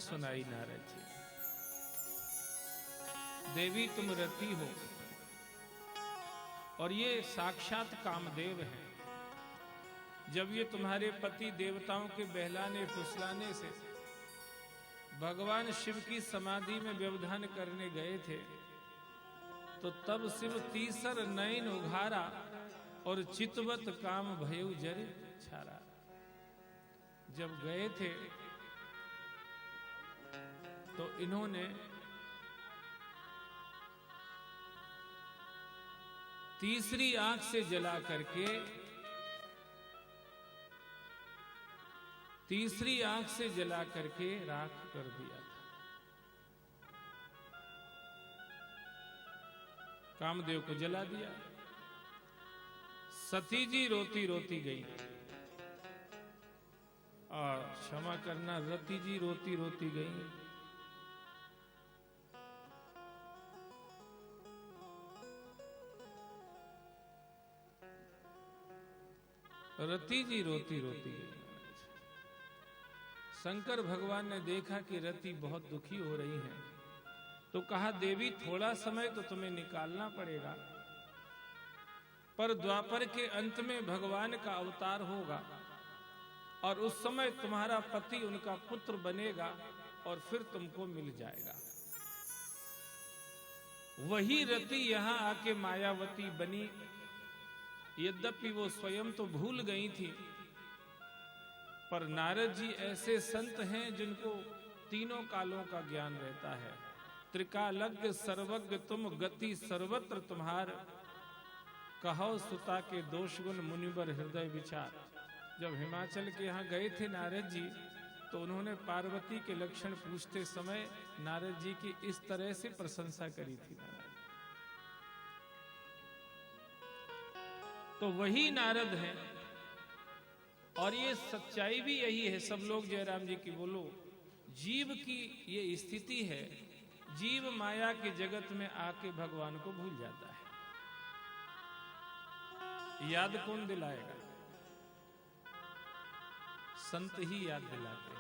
सुनाई नारद जी। देवी तुम रति हो और ये साक्षात कामदेव हैं। जब ये तुम्हारे पति देवताओं के बहलाने फुसलाने से भगवान शिव की समाधि में व्यवधान करने गए थे, तो तब शिव तीसर नयन उघारा और चितवत काम भयउ जरे छारा। जब गए थे तो इन्होंने तीसरी आंख से जला करके राख कर दिया था। कामदेव को जला दिया। सती जी रोती रोती गई और क्षमा करना, रति जी रोती रोती गई। रति जी रोती रोती गई। शंकर भगवान ने देखा कि रति बहुत दुखी हो रही है, तो कहा देवी थोड़ा समय तो तुम्हें निकालना पड़ेगा, पर द्वापर के अंत में भगवान का अवतार होगा और उस समय तुम्हारा पति उनका पुत्र बनेगा और फिर तुमको मिल जाएगा। वही रति यहां आके मायावती बनी। यद्यपि वो स्वयं तो भूल गई थी, पर नारद जी ऐसे संत हैं जिनको तीनों कालों का ज्ञान रहता है। त्रिकालज्ञ सर्वज्ञ तुम, गति सर्वत्र तुम्हार, कहो सुता के दोष गुण मुनिवर हृदय विचार। जब हिमाचल के यहाँ गए थे नारद जी, तो उन्होंने पार्वती के लक्षण पूछते समय नारद जी की इस तरह से प्रशंसा करी थी। तो वही नारद हैं और ये सच्चाई भी यही है। सब लोग जयराम जी की बोलो। जीव की ये स्थिति है, जीव माया के जगत में आके भगवान को भूल जाता है। याद कौन दिलाएगा? संत ही याद दिलाते हैं।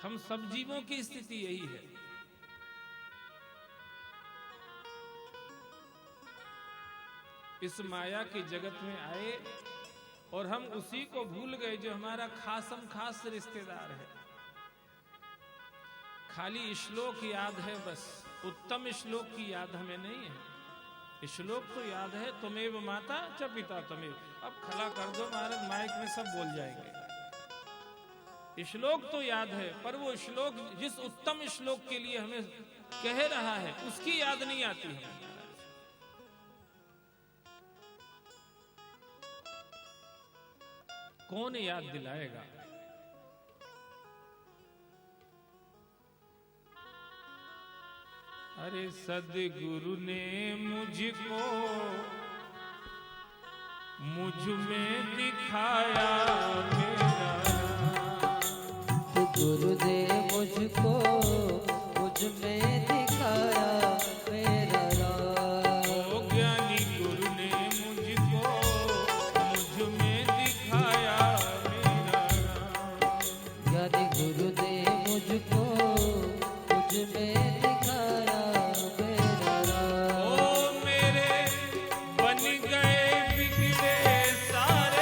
हम सब जीवों की स्थिति यही है। इस माया के जगत में आए और हम उसी को भूल गए जो हमारा खासम खास रिश्तेदार है। खाली श्लोक याद है बस, उत्तम श्लोक की याद हमें नहीं है। श्लोक तो याद है, तुमेव माता च पिता तमेव। अब खला कर दो महाराज, माइक में सब बोल जाएंगे। श्लोक तो याद है, पर वो श्लोक जिस उत्तम श्लोक के लिए हमें कह रहा है उसकी याद नहीं आती है। कौन याद दिलाएगा? अरे सद्गुरु ने मुझको मुझ में दिखाया मेरा, गुरुदेव मुझको मुझ में दिखाया मेरा राम। ओ ज्ञानी गुरु ने मुझको मुझ में दिखाया मेरा राम। ज्ञानी गुरुदेव मुझको मुझ में दिखाया मेरा राम। ओ मेरे बन गए बिगड़े सारे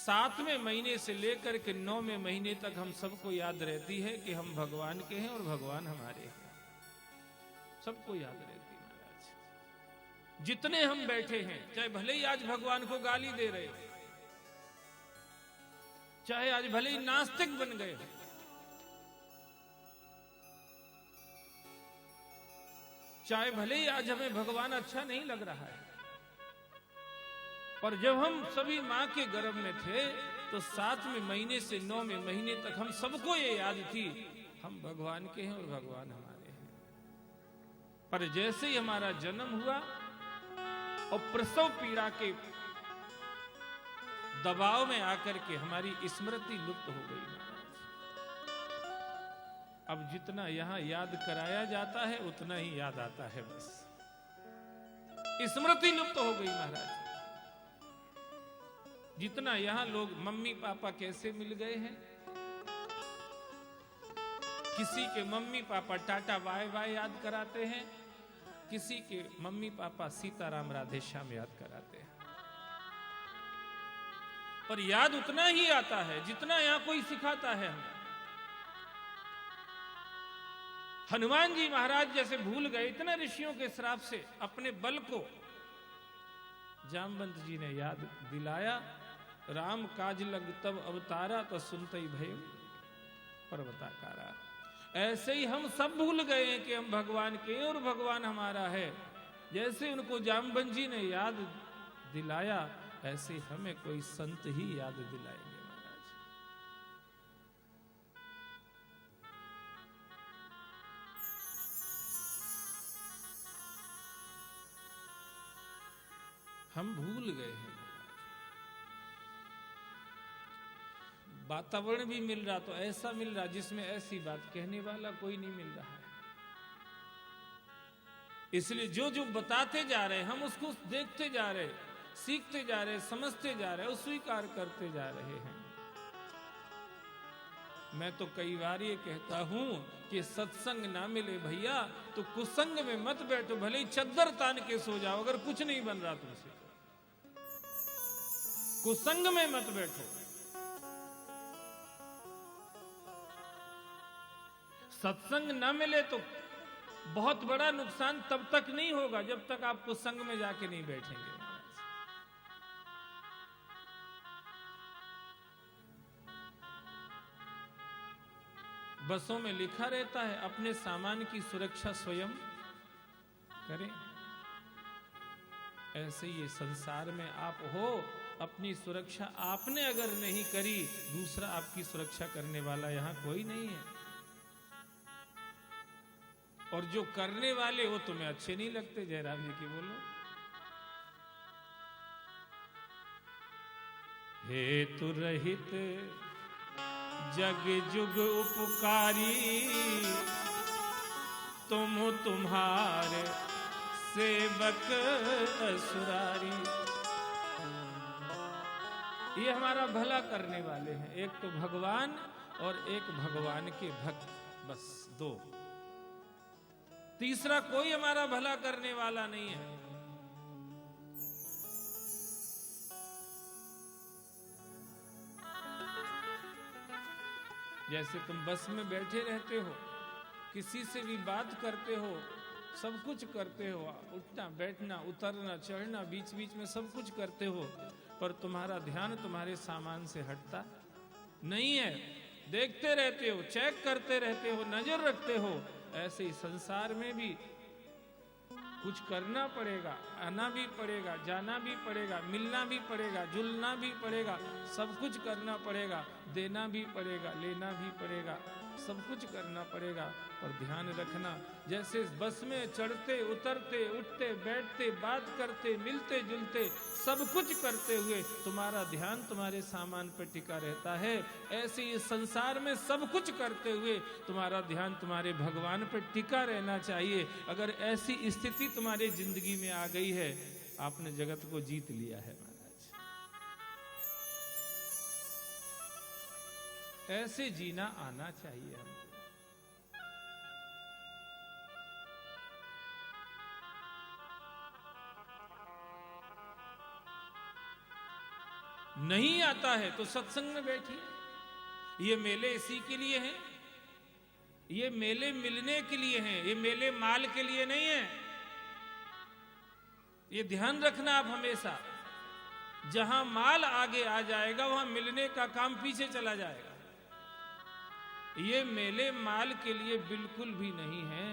7वें महीने से लेकर के 9वें महीने तक हम सबको याद रहती है कि हम भगवान के हैं और भगवान हमारे हैं। सबको याद रहती है महाराज। जितने हम बैठे हैं, चाहे भले ही आज भगवान को गाली दे रहे हो, चाहे आज भले ही नास्तिक बन गए हो, चाहे भले ही आज हमें भगवान अच्छा नहीं लग रहा है, पर जब हम सभी मां के गर्भ में थे तो 7वें महीने से 9वें महीने तक हम सबको ये याद थी हम भगवान के हैं और भगवान हमारे हैं। पर जैसे ही हमारा जन्म हुआ और प्रसव पीड़ा के दबाव में आकर के हमारी स्मृति लुप्त हो गई महाराज। अब जितना यहां याद कराया जाता है उतना ही याद आता है, बस स्मृति लुप्त हो गई महाराज। जितना यहां लोग मम्मी पापा कैसे मिल गए हैं, किसी के mummy papa tata bye bye याद कराते हैं, किसी के मम्मी पापा सीताराम राधे श्याम याद कराते हैं, पर याद उतना ही आता है जितना यहां कोई सिखाता है हमें। हनुमान जी महाराज जैसे भूल गए, इतने ऋषियों के श्राप से अपने बल को जामवंत जी ने याद दिलाया। राम काज लग तब अवतारा तो सुनते ही भय पर्वताकारा। ऐसे ही हम सब भूल गए हैं कि हम भगवान के और भगवान हमारा है। जैसे उनको जामवंत जी ने याद दिलाया, ऐसे हमें कोई संत ही याद दिलाएंगे महाराज। हम भूल गए हैं। वातावरण भी मिल रहा तो ऐसा मिल रहा जिसमें ऐसी बात कहने वाला कोई नहीं मिल रहा है। इसलिए जो जो बताते जा रहे हैं हम उसको देखते जा रहे, सीखते जा रहे, समझते जा रहे, स्वीकार करते जा रहे हैं। मैं तो कई बार ये कहता हूं कि सत्संग ना मिले भैया तो कुसंग में मत बैठो, भले ही चद्दर तान के सो जाओ अगर कुछ नहीं बन रहा तुमसे। कुसंग में मत बैठो। सत्संग न मिले तो बहुत बड़ा नुकसान तब तक नहीं होगा जब तक आप कुसंग में जाके नहीं बैठेंगे। बसों में लिखा रहता है अपने सामान की सुरक्षा स्वयं करें। ऐसे ये संसार में आप हो, अपनी सुरक्षा आपने अगर नहीं करी, दूसरा आपकी सुरक्षा करने वाला यहां कोई नहीं है। और जो करने वाले वो तुम्हें अच्छे नहीं लगते। जयराम जी की बोलो। हेतु रहित जग जुग उपकारी, तुम तुम्हारे सेवक असुरारी। ये हमारा भला करने वाले हैं, एक तो भगवान और एक भगवान के भक्त, बस दो। तीसरा कोई हमारा भला करने वाला नहीं है। जैसे तुम बस में बैठे रहते हो, किसी से भी बात करते हो, सब कुछ करते हो, उठना बैठना उतरना चढ़ना बीच बीच में सब कुछ करते हो, पर तुम्हारा ध्यान तुम्हारे सामान से हटता नहीं है। देखते रहते हो, चेक करते रहते हो, नजर रखते हो। ऐसे ही संसार में भी कुछ करना पड़ेगा, आना भी पड़ेगा, जाना भी पड़ेगा, मिलना भी पड़ेगा, जुलना भी पड़ेगा, सब कुछ करना पड़ेगा, देना भी पड़ेगा, लेना भी पड़ेगा, सब कुछ करना पड़ेगा। पर ध्यान रखना, जैसे बस में चढ़ते उतरते उठते बैठते बात करते मिलते जुलते सब कुछ करते हुए तुम्हारा ध्यान तुम्हारे सामान पर टिका रहता है, ऐसे इस संसार में सब कुछ करते हुए तुम्हारा ध्यान तुम्हारे भगवान पर टिका रहना चाहिए। अगर ऐसी स्थिति तुम्हारी जिंदगी में आ गई है, आपने जगत को जीत लिया है महाराज। ऐसे जीना आना चाहिए हमको। नहीं आता है तो सत्संग में बैठिए। ये मेले इसी के लिए हैं, ये मेले मिलने के लिए हैं, ये मेले माल के लिए नहीं है। ये ध्यान रखना आप हमेशा। जहां माल आगे आ जाएगा वहां मिलने का काम पीछे चला जाएगा। ये मेले माल के लिए बिल्कुल भी नहीं है,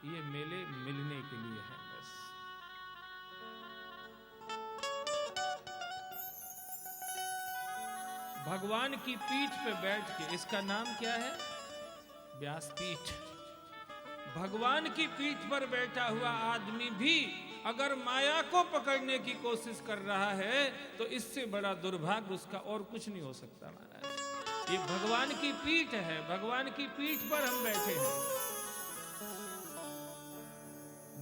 ये मेले मिलने के लिए है बस। भगवान की पीठ पे बैठ के, इसका नाम क्या है? व्यासपीठ। भगवान की पीठ पर बैठा हुआ आदमी भी अगर माया को पकड़ने की कोशिश कर रहा है तो इससे बड़ा दुर्भाग्य उसका और कुछ नहीं हो सकता महाराज। ये भगवान की पीठ है, भगवान की पीठ पर हम बैठे हैं,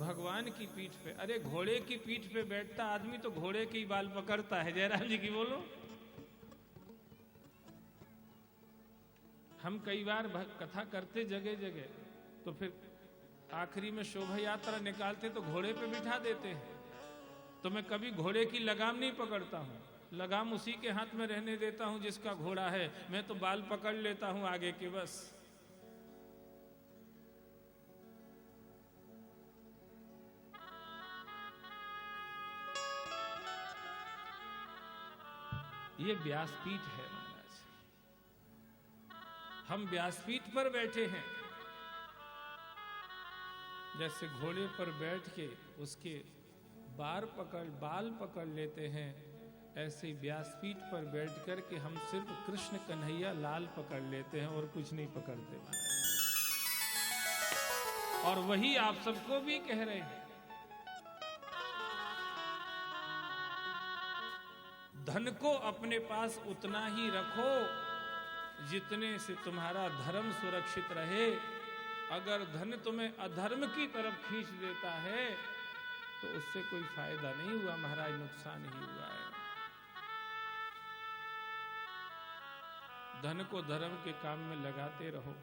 भगवान की पीठ पे। अरे घोड़े की पीठ पे बैठता आदमी तो घोड़े के ही बाल पकड़ता है। जयराम जी की बोलो। हम कई बार कथा करते जगह जगह, तो फिर आखिरी में शोभा यात्रा निकालते तो घोड़े पे बिठा देते हैं। तो मैं कभी घोड़े की लगाम नहीं पकड़ता हूं, लगाम उसी के हाथ में रहने देता हूं जिसका घोड़ा है। मैं तो बाल पकड़ लेता हूं आगे के बस। ये व्यासपीठ है महाराज, हम व्यासपीठ पर बैठे हैं। जैसे घोड़े पर बैठ के उसके बाल पकड़ लेते हैं, ऐसे व्यासपीठ पर बैठ कर के हम सिर्फ कृष्ण कन्हैया लाल पकड़ लेते हैं और कुछ नहीं पकड़ते महाराज। और वही आप सबको भी कह रहे हैं। धन को अपने पास उतना ही रखो जितने से तुम्हारा धर्म सुरक्षित रहे। अगर धन तुम्हें अधर्म की तरफ खींच देता है तो उससे कोई फायदा नहीं हुआ महाराज, नुकसान ही हुआ है। धन को धर्म के काम में लगाते रहो।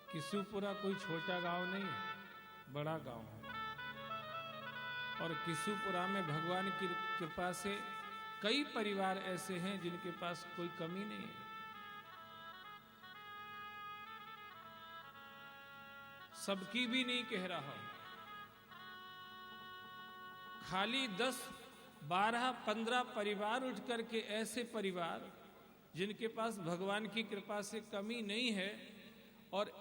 किशुपुरा कोई छोटा गांव नहीं है, बड़ा गांव है। और किशुपुरा में भगवान की कृपा से कई परिवार ऐसे हैं जिनके पास कोई कमी नहीं है। सबकी भी नहीं कह रहा हूं, खाली 10, 12, 15 परिवार उठ करके ऐसे परिवार जिनके पास भगवान की कृपा से कमी नहीं है, और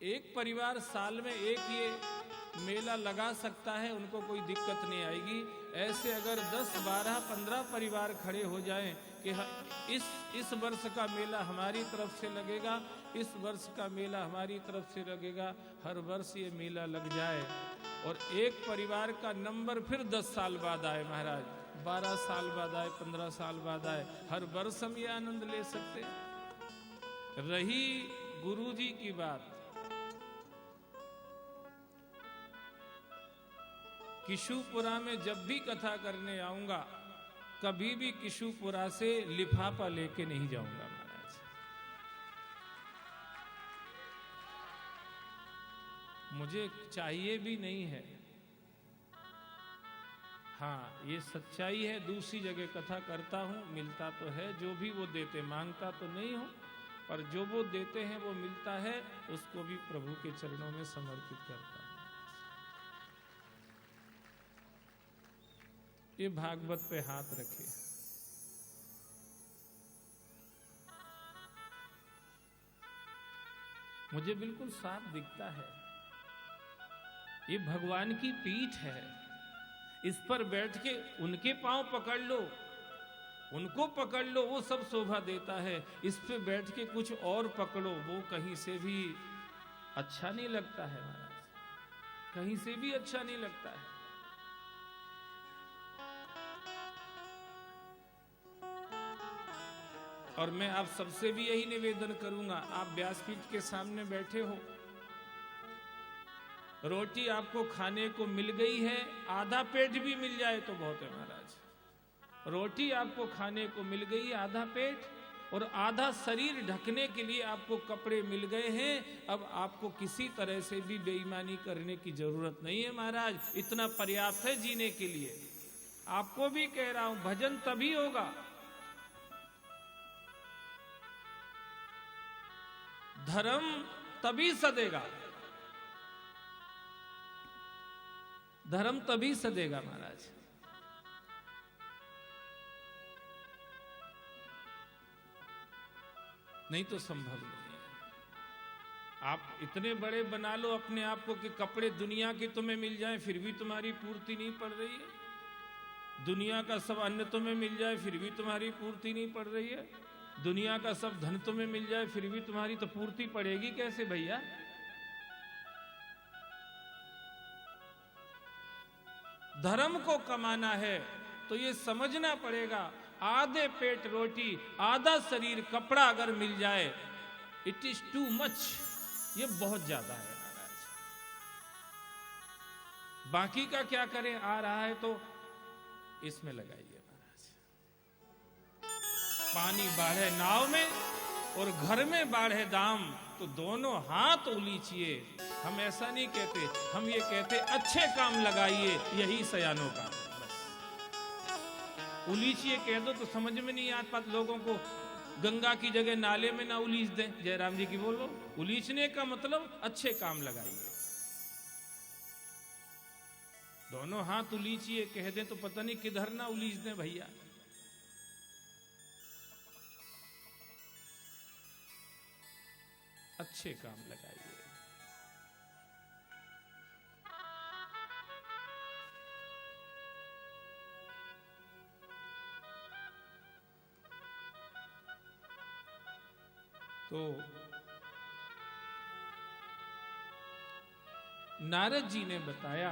एक परिवार साल में एक ये मेला लगा सकता है, उनको कोई दिक्कत नहीं आएगी। ऐसे अगर 10, 12, 15 परिवार खड़े हो जाएं कि इस वर्ष का मेला हमारी तरफ से लगेगा, इस वर्ष का मेला हमारी तरफ से लगेगा, हर वर्ष ये मेला लग जाए, और एक परिवार का नंबर फिर 10 साल बाद आए महाराज, 12 साल बाद आए, 15 साल बाद आए, हर वर्ष हम ये आनंद ले सकते हैं। रही गुरु जी की बात, किशुपुरा में जब भी कथा करने आऊंगा कभी भी किशुपुरा से लिफाफा लेके नहीं जाऊंगा महाराज। मुझे चाहिए भी नहीं है। हाँ, ये सच्चाई है। दूसरी जगह कथा करता हूं, मिलता तो है जो भी वो देते, मांगता तो नहीं हूं, पर जो वो देते हैं वो मिलता है, उसको भी प्रभु के चरणों में समर्पित करता हूं। ये भागवत पे हाथ रखे। मुझे बिल्कुल साफ दिखता है, ये भगवान की पीठ है। इस पर बैठ के उनके पांव पकड़ लो, उनको पकड़ लो, वो सब शोभा देता है। इस पे बैठ के कुछ और पकड़ो, वो कहीं से भी अच्छा नहीं लगता है महाराज, कहीं से भी अच्छा नहीं लगता है। और मैं आप सबसे भी यही निवेदन करूंगा, आप व्यासपीठ के सामने बैठे हो, रोटी आपको खाने को मिल गई है, आधा पेट भी मिल जाए तो बहुत है महाराज। रोटी आपको खाने को मिल गई है, आधा पेट, और आधा शरीर ढकने के लिए आपको कपड़े मिल गए हैं। अब आपको किसी तरह से भी बेईमानी करने की जरूरत नहीं है महाराज, इतना पर्याप्त है जीने के लिए। आपको भी कह रहा हूं, भजन तभी होगा, धर्म तभी सदेगा, धर्म तभी सदेगा महाराज। नहीं तो संभव नहीं है। आप इतने बड़े बना लो अपने आप को कि कपड़े दुनिया के तुम्हें मिल जाए फिर भी तुम्हारी पूर्ति नहीं पड़ रही है। दुनिया का सब अन्न तुम्हें मिल जाए फिर भी तुम्हारी पूर्ति नहीं पड़ रही है। दुनिया का सब धन तुम्हें मिल जाए फिर भी तुम्हारी तो पूर्ति पड़ेगी कैसे भैया? धर्म को कमाना है तो ये समझना पड़ेगा, आधे पेट रोटी आधा शरीर कपड़ा अगर मिल जाए, इट इज टू मच, ये बहुत ज्यादा है महाराज। बाकी का क्या करें, आ रहा है तो इसमें लगाइए महाराज। पानी बाढ़े नाव में और घर में बाढ़े दाम, तो दोनों हाथ उलीचिए। हम ऐसा नहीं कहते, हम ये कहते अच्छे काम लगाइए, यही सयानों का। उलीचिए कह दो तो समझ में नहीं आता लोगों को। गंगा की जगह नाले में ना उलीच दें, जयराम जी की बोलो। उलीचने का मतलब अच्छे काम लगाइए। दोनों हाथ उलीचिए कह दें तो पता नहीं किधर ना उलीच दें भैया। अच्छे काम लगाइए। तो नारद जी ने बताया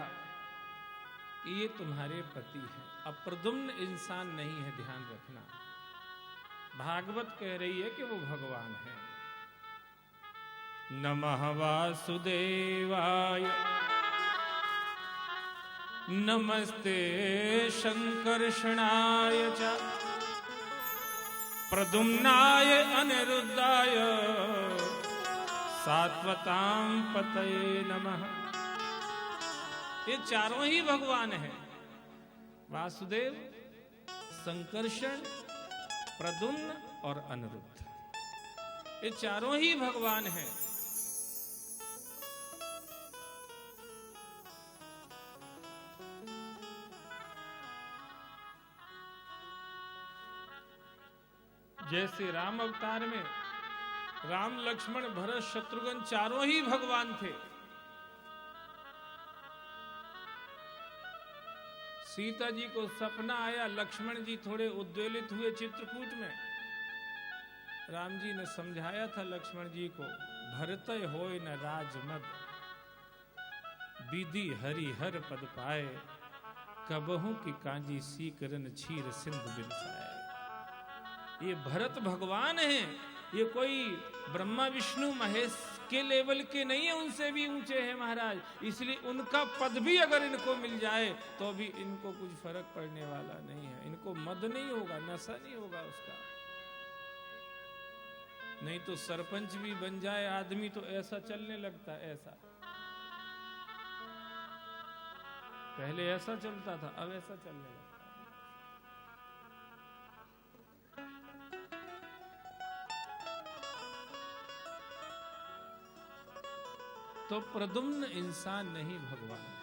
कि ये तुम्हारे पति हैं। अब प्रद्युम्न इंसान नहीं है, ध्यान रखना। भागवत कह रही है कि वो भगवान है। नमः वासुदेवाय नमस्ते शंकर्षणाय च प्रद्युम्नाय अनिरुद्धाय सात्वतां पतये नमः। ये चारों ही भगवान हैं, वासुदेव, संकर्षण, प्रद्युम्न और अनिरुद्ध। ये चारों ही भगवान हैं। जैसे राम अवतार में राम, लक्ष्मण, भरत, शत्रुघ्न चारों ही भगवान थे। सीता जी को सपना आया, लक्ष्मण जी थोड़े उद्वेलित हुए चित्रकूट में। राम जी ने समझाया था लक्ष्मण जी को, भरतय होय न राजमद, विधि हरिहर पद पाए, कबहू की कांजी सीकरन क्षीर सिंधु बिनसाए। ये भरत भगवान हैं, ये कोई ब्रह्मा विष्णु महेश के लेवल के नहीं है, उनसे भी ऊंचे हैं महाराज। इसलिए उनका पद भी अगर इनको मिल जाए तो भी इनको कुछ फर्क पड़ने वाला नहीं है। इनको मद नहीं होगा, नशा नहीं होगा उसका। नहीं तो सरपंच भी बन जाए आदमी तो ऐसा चलने लगता है, ऐसा। पहले ऐसा चलता था, अब ऐसा चलने लगता। तो प्रद्युम्न इंसान नहीं, भगवान है।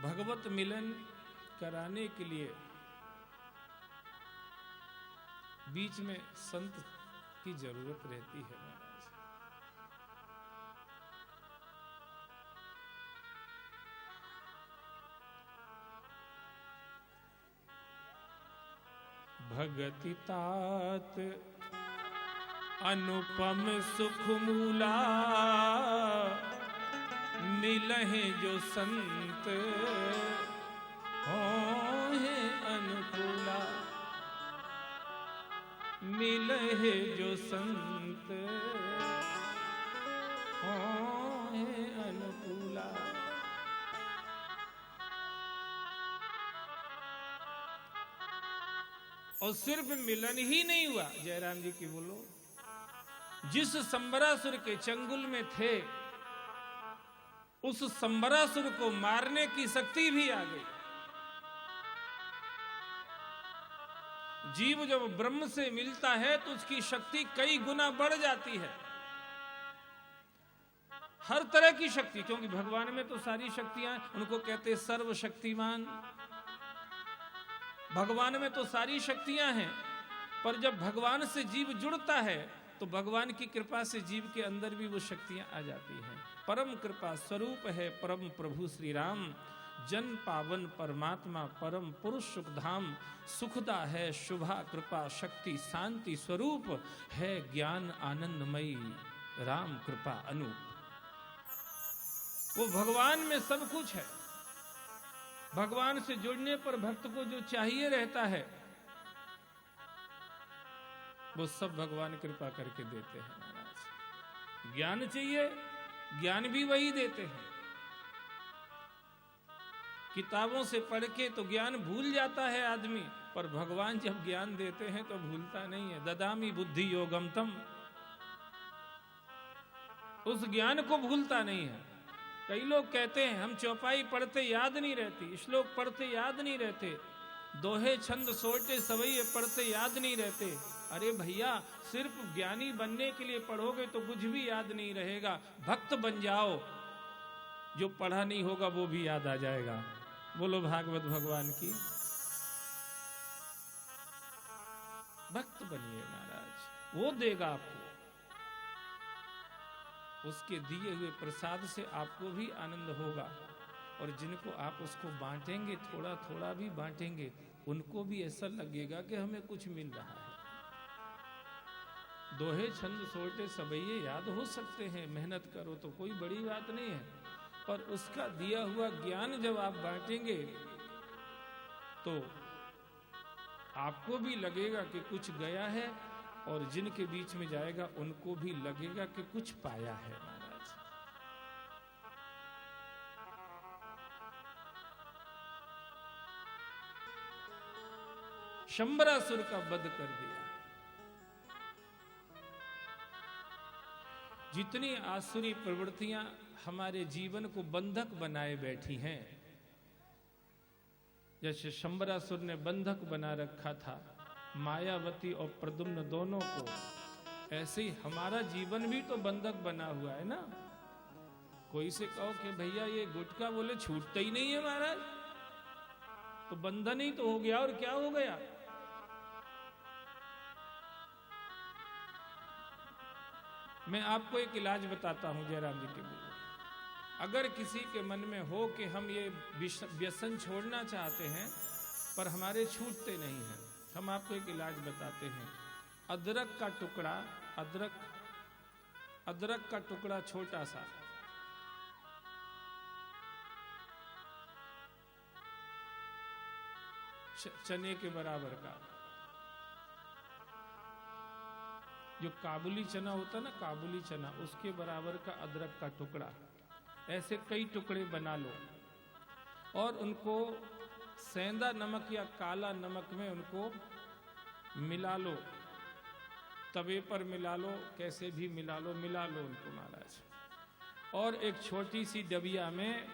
भगवत मिलन कराने के लिए बीच में संत की जरूरत रहती है महाराज। भगति तात अनुपम सुख मूला, मिलहे जो संत होए अनुकूला। मिलहे जो संत होए और सिर्फ मिलन ही नहीं हुआ, जयराम जी की बोलो, जिस संबरासुर के चंगुल में थे उस संबरासुर को मारने की शक्ति भी आ गई। जीव जब ब्रह्म से मिलता है तो उसकी शक्ति कई गुना बढ़ जाती है, हर तरह की शक्ति, क्योंकि भगवान में तो सारी शक्तियां, उनको कहते हैं सर्वशक्तिमान। भगवान में तो सारी शक्तियां हैं, पर जब भगवान से जीव जुड़ता है तो भगवान की कृपा से जीव के अंदर भी वो शक्तियां आ जाती हैं। परम कृपा स्वरूप है परम प्रभु श्री राम, जन पावन परमात्मा परम पुरुष सुखधाम, सुखदा है शुभा कृपा शक्ति शांति स्वरूप है ज्ञान आनंदमयी राम कृपा अनूप। वो भगवान में सब कुछ है। भगवान से जुड़ने पर भक्त को जो चाहिए रहता है वो सब भगवान कृपा करके देते हैं महाराज। ज्ञान चाहिए, ज्ञान भी वही देते हैं। किताबों से पढ़ के तो ज्ञान भूल जाता है आदमी, पर भगवान जब ज्ञान देते हैं तो भूलता नहीं है। ददामी बुद्धि योगम तम, उस ज्ञान को भूलता नहीं है। कई लोग कहते हैं हम चौपाई पढ़ते याद नहीं रहती, श्लोक पढ़ते याद नहीं रहते, दोहे छंद सोटे सवैये पढ़ते याद नहीं रहते। अरे भैया, सिर्फ ज्ञानी बनने के लिए पढ़ोगे तो कुछ भी याद नहीं रहेगा। भक्त बन जाओ, जो पढ़ा नहीं होगा वो भी याद आ जाएगा। बोलो भागवत भगवान की। भक्त बनिए महाराज, वो देगा आपको। उसके दिए हुए प्रसाद से आपको भी आनंद होगा, और जिनको आप उसको बांटेंगे, थोड़ा थोड़ा भी बांटेंगे, उनको भी ऐसा लगेगा कि हमें कुछ मिल रहा है। दोहे छंद सोटे सबैये याद हो सकते हैं, मेहनत करो तो कोई बड़ी बात नहीं है, पर उसका दिया हुआ ज्ञान जब आप बांटेंगे तो आपको भी लगेगा कि कुछ गया है, और जिनके बीच में जाएगा उनको भी लगेगा कि कुछ पाया है महाराज। शंबरासुर का वध कर दिया। जितनी आसुरी प्रवृत्तियां हमारे जीवन को बंधक बनाए बैठी हैं, जैसे शंबरासुर ने बंधक बना रखा था मायावती और प्रद्युम्न दोनों को, ऐसे ही हमारा जीवन भी तो बंधक बना हुआ है ना। कोई से कहो कि भैया ये गुटखा, बोले छूटता ही नहीं है महाराज, तो बंधन ही तो हो गया, और क्या हो गया। मैं आपको एक इलाज बताता हूं जयराम जी के लिए। अगर किसी के मन में हो कि हम ये व्यसन छोड़ना चाहते हैं पर हमारे छूटते नहीं हैं, हम आपको एक इलाज बताते हैं। अदरक का टुकड़ा, अदरक का टुकड़ा छोटा सा, चने के बराबर का, जो काबुली चना होता ना, काबुली चना, उसके बराबर का अदरक का टुकड़ा, ऐसे कई टुकड़े बना लो और उनको सेंधा नमक या काला नमक में उनको मिला लो, तवे पर मिला लो, कैसे भी मिला लो उनको महाराज। और एक छोटी सी डबिया में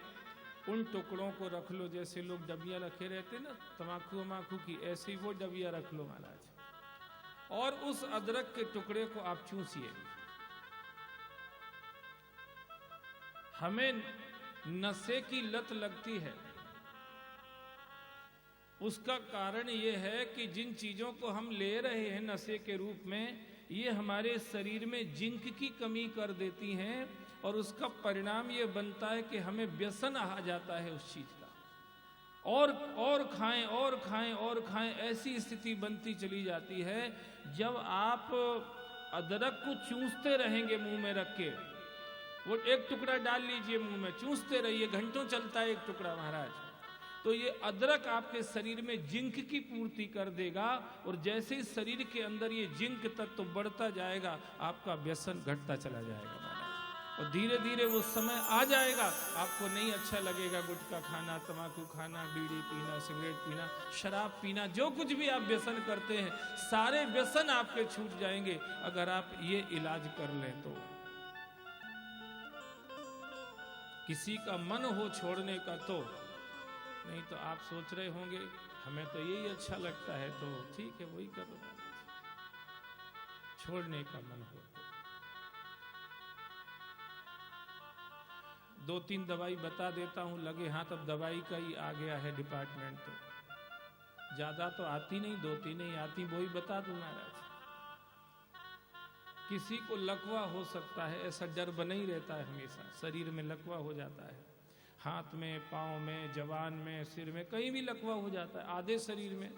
उन टुकड़ों को रख लो, जैसे लोग डबिया रखे रहते ना तमाकू वमाकू की, ऐसे ही वो डबिया रख लो महाराज। और उस अदरक के टुकड़े को आप चूसिए। हमें नशे की लत लगती है, उसका कारण यह है कि जिन चीजों को हम ले रहे हैं नशे के रूप में, ये हमारे शरीर में जिंक की कमी कर देती हैं, और उसका परिणाम ये बनता है कि हमें व्यसन आ जाता है उस चीज का, और खाएं और खाएं और खाएं, ऐसी स्थिति बनती चली जाती है। जब आप अदरक को चूसते रहेंगे मुंह में रख के, वो एक टुकड़ा डाल लीजिए मुंह में, चूसते रहिए, घंटों चलता है एक टुकड़ा महाराज, तो ये अदरक आपके शरीर में जिंक की पूर्ति कर देगा, और जैसे ही शरीर के अंदर ये जिंक तत्व बढ़ता जाएगा, आपका व्यसन घटता चला जाएगा महाराज। और धीरे धीरे वो समय आ जाएगा, आपको नहीं अच्छा लगेगा गुटखा खाना, तम्बाकू खाना, बीड़ी पीना, सिगरेट पीना, शराब पीना, जो कुछ भी आप व्यसन करते हैं, सारे व्यसन आपके छूट जाएंगे अगर आप ये इलाज कर लें तो। किसी का मन हो छोड़ने का तो, नहीं तो आप सोच रहे होंगे हमें तो यही अच्छा लगता है, तो ठीक है वही करो। छोड़ने का मन हो तो। 2-3 दवाई बता देता हूं, लगे हाथ अब दवाई का ही आ गया है डिपार्टमेंट, तो ज्यादा तो आती नहीं, 2-3 नहीं आती, वही बता दूं महाराज। किसी को लकवा हो सकता है, ऐसा डर बना ही रहता है हमेशा, शरीर में लकवा हो जाता है, हाथ में, पांव में, जबान में, सिर में, कहीं भी लकवा हो जाता है, आधे शरीर में।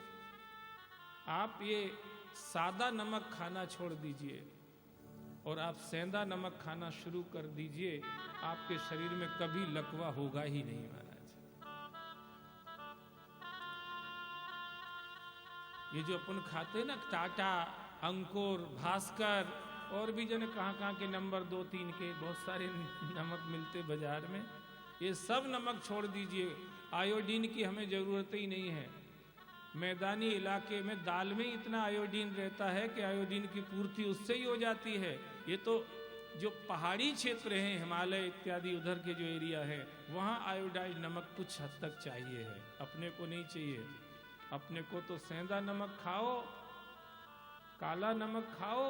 आप ये सादा नमक खाना छोड़ दीजिए और आप सेंधा नमक खाना शुरू कर दीजिए, आपके शरीर में कभी लकवा होगा ही नहीं महाराज। ये जो अपन खाते हैं ना, टाटा, अंकुर, भास्कर और भी जने कहां के नंबर 2-3 के बहुत सारे नमक मिलते बाजार में, ये सब नमक छोड़ दीजिए। आयोडीन की हमें जरूरत ही नहीं है। मैदानी इलाके में दाल में इतना आयोडीन रहता है कि आयोडीन की पूर्ति उससे ही हो जाती है। ये तो जो पहाड़ी क्षेत्र हैं, हिमालय इत्यादि उधर के जो एरिया है, वहाँ आयोडाइज नमक कुछ हद तक चाहिए है, अपने को नहीं चाहिए। अपने को तो सेंधा नमक खाओ, काला नमक खाओ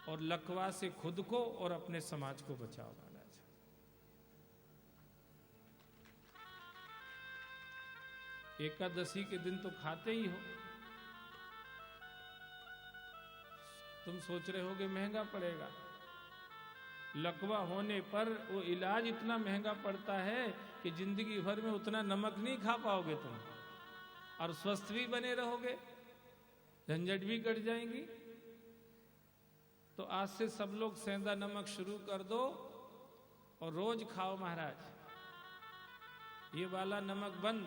और लकवा से खुद को और अपने समाज को बचाओ महाराज। एकादशी के दिन तो खाते ही हो। तुम सोच रहे होगे महंगा पड़ेगा, लकवा होने पर वो इलाज इतना महंगा पड़ता है कि जिंदगी भर में उतना नमक नहीं खा पाओगे तुम, और स्वस्थ भी बने रहोगे, झंझट भी कट जाएंगी। तो आज से सब लोग सेंधा नमक शुरू कर दो और रोज खाओ महाराज। ये वाला नमक बंद।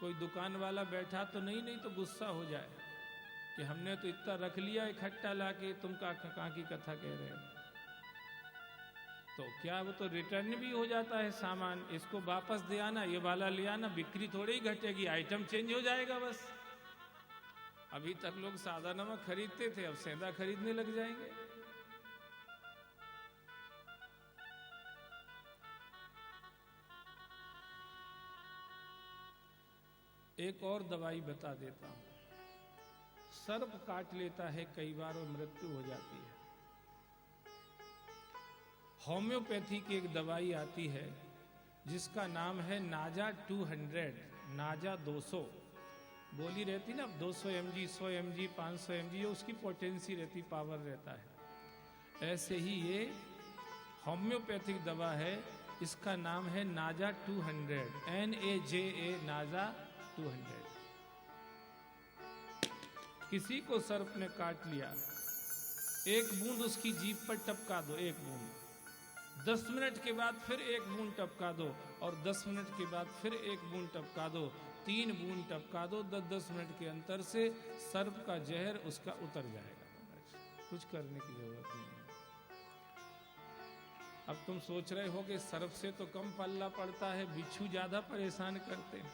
कोई दुकान वाला बैठा तो नहीं तो गुस्सा हो जाए कि हमने तो इतना रख लिया इकट्ठा लाके, तुम कहाँ की कथा कह रहे हो। तो क्या वो तो रिटर्न भी हो जाता है सामान, इसको वापस दे आना, ये वाला ले आना, बिक्री थोड़ी ही घटेगी, आइटम चेंज हो जाएगा बस। अभी तक लोग सादा नमक खरीदते थे, अब सेंधा खरीदने लग जाएंगे। एक और दवाई बता देता हूं। सर्प काट लेता है कई बार और मृत्यु हो जाती है। होम्योपैथी की एक दवाई आती है जिसका नाम है नाजा 200, नाजा 200। गोली रहती ना 200 mg, 100 mg, 500 mg, उसकी पोटेंसी रहती, पावर रहता है। ऐसे ही ये होम्योपैथिक दवा है, इसका नाम है नाजा 200, NAJA, नाजा 200। किसी को सर्प ने काट लिया, एक बूंद उसकी जीभ पर टपका दो, एक बूंद, 10 मिनट के बाद फिर एक बूंद टपका दो, और 10 मिनट के बाद फिर एक बूंद टपका दो, 3 बूंद टपका दो। 10-10 मिनट के अंतर से सर्प का जहर उसका उतर जाएगा। कुछ करने की जरूरत नहीं है। अब तुम सोच रहे हो कि सर्प से तो कम पल्ला पड़ता है, बिच्छू ज्यादा परेशान करते हैं।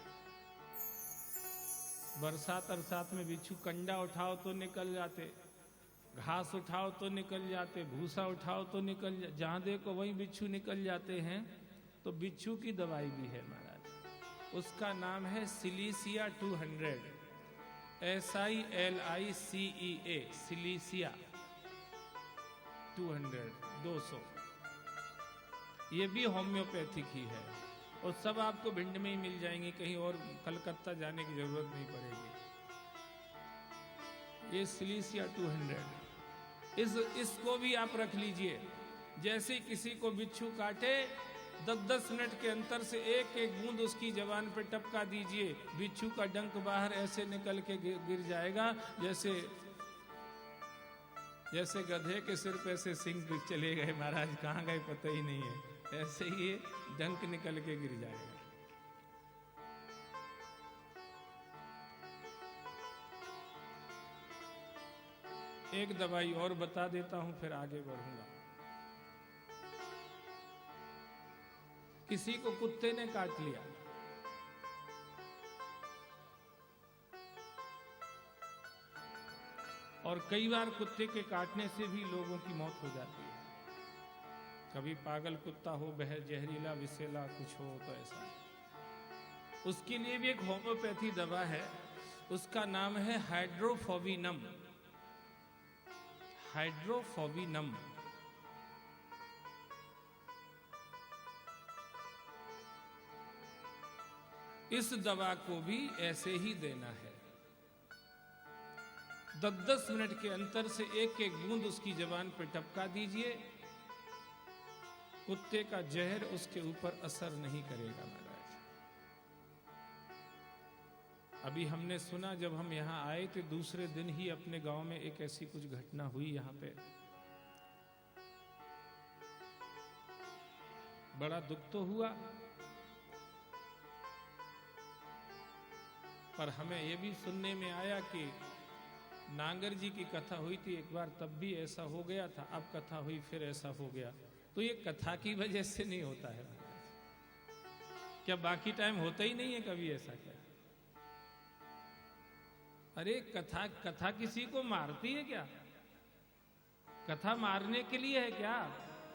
बरसात में बिच्छू कंडा उठाओ तो निकल जाते, घास उठाओ तो निकल जाते, भूसा उठाओ तो निकल जाते, जहां देखो वहीं बिच्छू निकल जाते हैं। तो बिच्छू की दवाई भी है महाराज, उसका नाम है सिलीसिया 200, SILICEA, सिलीसिया 200। ये भी होम्योपैथिक ही है और सब आपको भिंड में ही मिल जाएंगी, कहीं और कलकत्ता जाने की जरूरत नहीं पड़ेगी। ये सिलीसिया 200, इसको भी आप रख लीजिए। जैसे किसी को बिच्छू काटे, 10-10 मिनट के अंतर से एक एक बूंद उसकी जबान पे टपका दीजिए, बिच्छू का डंक बाहर ऐसे निकल के गिर जाएगा, जैसे गधे के सिर पे से सिंह चले गए महाराज, कहाँ गए पता ही नहीं है, ऐसे ही डंक निकल के गिर जाएगा। एक दवाई और बता देता हूं, फिर आगे बढ़ूंगा। किसी को कुत्ते ने काट लिया, और कई बार कुत्ते के काटने से भी लोगों की मौत हो जाती है। कभी पागल कुत्ता हो, जहरीला विषैला कुछ हो तो ऐसा। उसके लिए भी एक होम्योपैथी दवा है, उसका नाम है हाइड्रोफोबिनम। हाइड्रोफोबिनम। इस दवा को भी ऐसे ही देना है। 10-10 मिनट के अंतर से एक एक बूंद उसकी जबान पर टपका दीजिए। कुत्ते का जहर उसके ऊपर असर नहीं करेगा महाराज। अभी हमने सुना, जब हम यहां आए थे दूसरे दिन ही अपने गांव में एक ऐसी कुछ घटना हुई। यहां पे बड़ा दुख तो हुआ, पर हमें यह भी सुनने में आया कि नांगर जी की कथा हुई थी एक बार, तब भी ऐसा हो गया था। अब कथा हुई फिर ऐसा हो गया। तो ये कथा की वजह से नहीं होता है क्या? बाकी टाइम होता ही नहीं है कभी ऐसा क्या? अरे कथा किसी को मारती है क्या? कथा मारने के लिए है क्या?